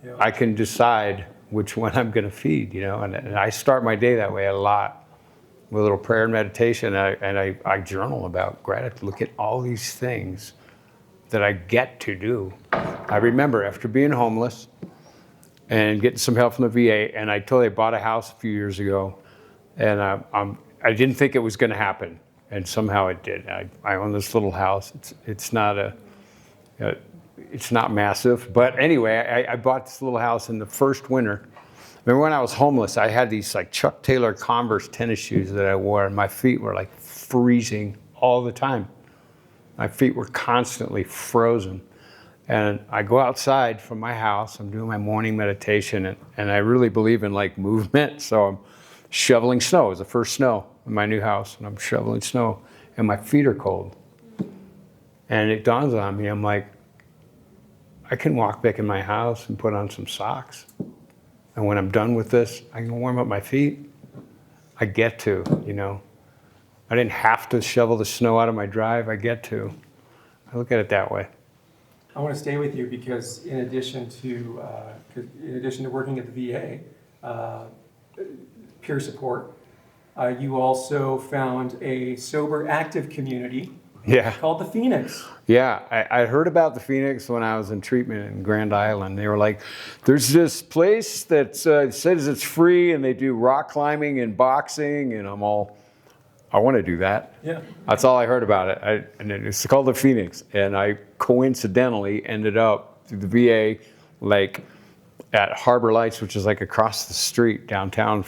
Yeah. I can decide which one I'm going to feed. And I start my day that way a lot. With a little prayer and meditation, and I journal about gratitude. Look at all these things that I get to do. I remember after being homeless and getting some help from the VA, and I totally bought a house a few years ago, and I didn't think it was going to happen, and somehow it did. I own this little house. It's not massive, but anyway, I bought this little house in the first winter. Remember when I was homeless, I had these like Chuck Taylor Converse tennis shoes that I wore, and my feet were like freezing all the time. My feet were constantly frozen. And I go outside from my house, I'm doing my morning meditation, and I really believe in like movement. So I'm shoveling snow. It was the first snow in my new house, and I'm shoveling snow, and my feet are cold. And it dawns on me, I'm like, I can walk back in my house and put on some socks. And when I'm done with this, I can warm up my feet. I get to, I didn't have to shovel the snow out of my drive. I get to. I look at it that way. I want to stay with you because in addition to working at the VA, peer support, you also found a sober active community called the Phoenix. Yeah, I heard about the Phoenix when I was in treatment in Grand Island. They were like, there's this place that says it's free, and they do rock climbing and boxing, and I'm all, I want to do that. Yeah. That's all I heard about it. And it's called the Phoenix, and I coincidentally ended up through the VA, like at Harbor Lights, which is like across the street downtown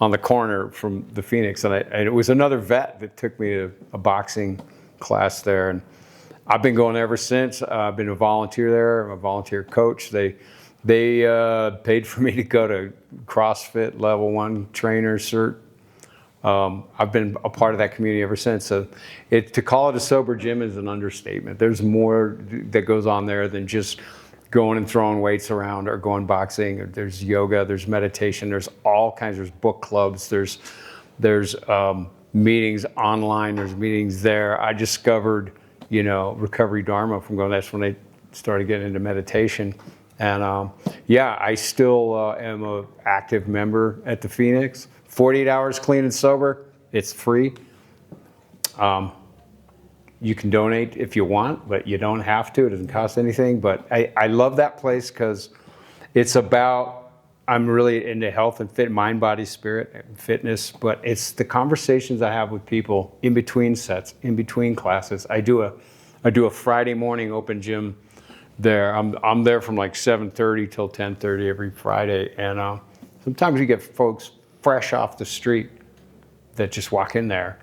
on the corner from the Phoenix, and it was another vet that took me to a boxing class there, and I've been going ever since. I've been a volunteer there. I'm a volunteer coach. They paid for me to go to CrossFit level 1 trainer cert. I've been a part of that community ever since. So to call it a sober gym is an understatement. There's more that goes on there than just going and throwing weights around or going boxing. Or there's yoga, there's meditation, there's all kinds, there's book clubs, there's meetings online, there's meetings there. I discovered, Recovery Dharma from going, that's when I started getting into meditation. And I still am an active member at the Phoenix. 48 hours clean and sober, it's free. You can donate if you want, but you don't have to. It doesn't cost anything. But I love that place because it's about, I'm really into health and mind, body, spirit, and fitness. But it's the conversations I have with people in between sets, in between classes. I do a Friday morning open gym there. I'm there from like 7:30 till 10:30 every Friday. And sometimes you get folks fresh off the street that just walk in there,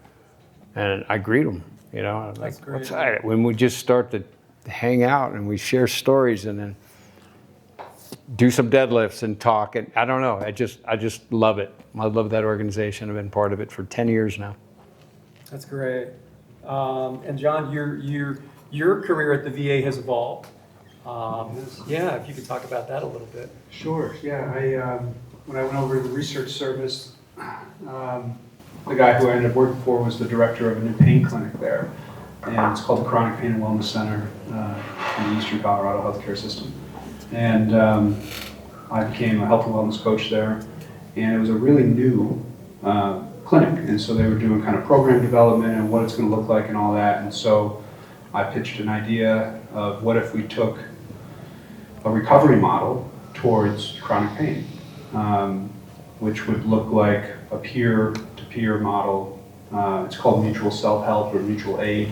and I greet them. That's great. What's that? When we just start to hang out and we share stories and then do some deadlifts and talk, and I don't know, I just love it. I love that organization. I've been part of it for 10 years now. That's great. And John, your career at the VA has evolved. If you could talk about that a little bit. Sure. Yeah. When I went over to the research service, the guy who I ended up working for was the director of a new pain clinic there, and it's called the Chronic Pain and Wellness Center in the Eastern Colorado healthcare system. And I became a health and wellness coach there, and it was a really new clinic, and so they were doing kind of program development and what it's going to look like and all that. And so I pitched an idea of what if we took a recovery model towards chronic pain, which would look like a peer-to-peer model. It's called mutual self-help or mutual aid,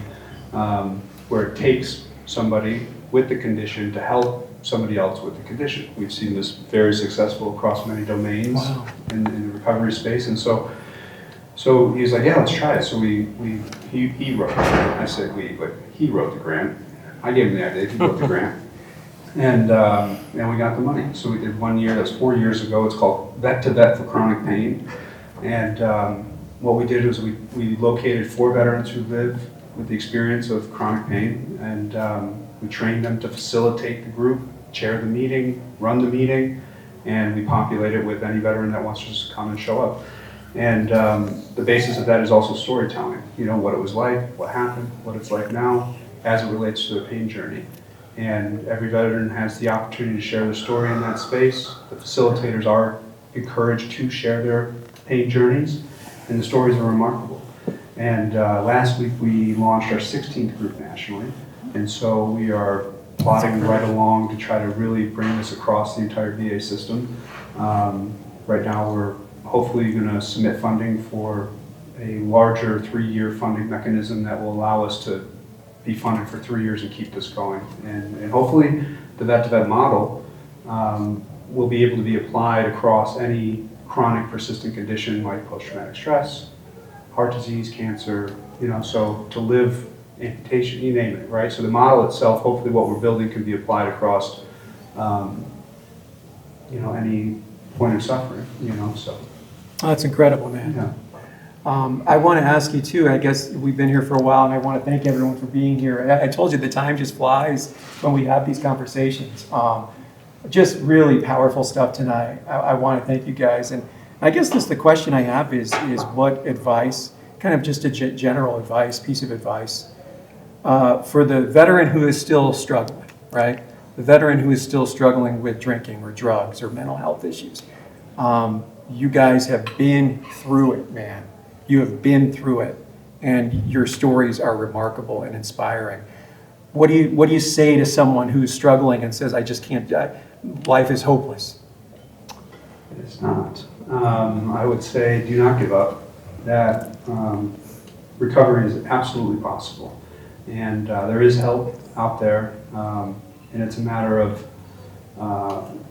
where it takes somebody with the condition to help somebody else with the condition. We've seen this very successful across many domains in the recovery space. And so he's like, yeah, let's try it. So he wrote it. I said we, but he wrote the grant. I gave him the idea, he wrote the grant. And we got the money. So we did 1 year, that's 4 years ago. It's called Vet to Vet for Chronic Pain. And what we did was we located 4 veterans who live with the experience of chronic pain, and we trained them to facilitate the group, chair the meeting, run the meeting, and we populate it with any veteran that wants to just come and show up. And the basis of that is also storytelling, what it was like, what happened, what it's like now, as it relates to their pain journey. And every veteran has the opportunity to share their story in that space. The facilitators are encouraged to share their pain journeys, and the stories are remarkable. And last week we launched our 16th group nationally, and so we are plodding right along to try to really bring this across the entire VA system. Right now we're hopefully going to submit funding for a larger 3-year funding mechanism that will allow us to be funded for 3 years and keep this going. And hopefully the vet-to-vet model will be able to be applied across any chronic persistent condition like post-traumatic stress, heart disease, cancer, so to live, amputation, you name it, right? So the model itself, hopefully what we're building can be applied across, any point of suffering, so. Oh, that's incredible, man. Yeah. I want to ask you too, I guess we've been here for a while, and I want to thank everyone for being here. I told you the time just flies when we have these conversations. Just really powerful stuff tonight. I want to thank you guys. And I guess the question I have is what advice, kind of just a general advice, piece of advice, for the veteran who is still struggling, right? The veteran who is still struggling with drinking or drugs or mental health issues. You guys have been through it, man. You have been through it, and your stories are remarkable and inspiring. What do you say to someone who's struggling and says, I just can't, life is hopeless? It's not. I would say do not give up. That recovery is absolutely possible. And there is help out there. And it's a matter of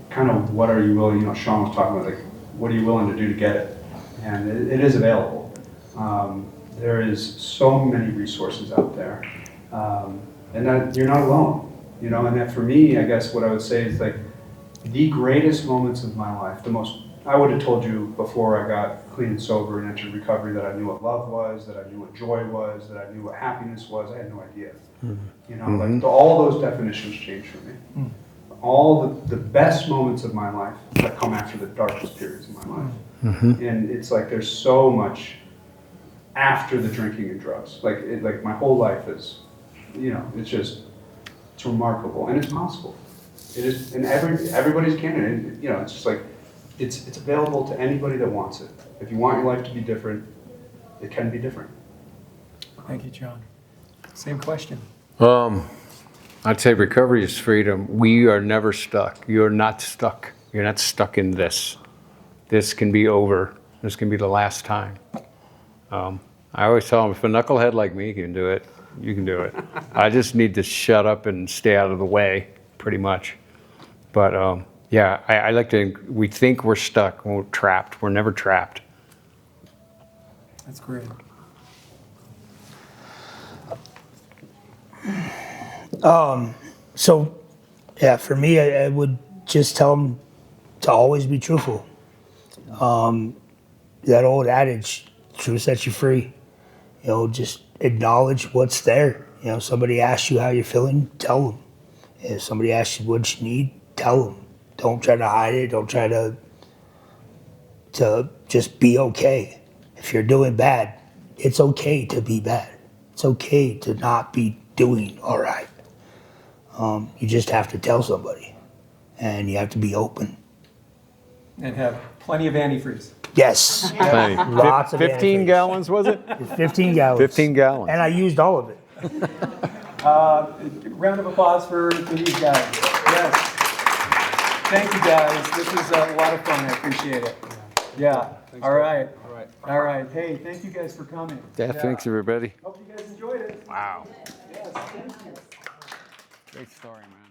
kind of what are you willing, Shaun was talking about, like, what are you willing to do to get it? And it is available. There is so many resources out there. And that you're not alone, and that for me, I guess what I would say is like the greatest moments of my life, I would have told you before I got clean and sober and entered recovery that I knew what love was, that I knew what joy was, that I knew what happiness was. I had no idea. Like all those definitions changed for me. all the best moments of my life that come after the darkest periods of my life. And it's like there's so much after the drinking and drugs. Like my whole life is, it's remarkable, and it's possible. It is, and everybody's candidate. It's just like it's available to anybody that wants it. If you want your life to be different, it can be different. Thank you, John. Same question. I'd say recovery is freedom. We are never stuck. You're not stuck. You're not stuck in this. This can be over. This can be the last time. I always tell them, if a knucklehead like me can do it, you can do it. I just need to shut up and stay out of the way, pretty much. But yeah, I like to, we think we're stuck, we're trapped. We're never trapped. That's great. So, yeah, for me, I would just tell them to always be truthful. That old adage, truth sets you free. Just acknowledge what's there. Somebody asks you how you're feeling, tell them. If somebody asks you what you need, tell them. Don't try to hide it. Don't try to just be okay. If you're doing bad, it's okay to be bad. It's okay to not be doing all right. You just have to tell somebody, and you have to be open. And have plenty of antifreeze. Yes. Plenty. Lots of 15 antifreeze. gallons, was it? 15 gallons. 15 gallons. And I used all of it. Round of applause for these guys. Yes. Thank you, guys. This was a lot of fun. I appreciate it. Yeah. All right. All right. Hey, thank you guys for coming. Yeah, thanks, everybody. Hope you guys enjoyed it. Wow. Yes, thank you. Great story, man.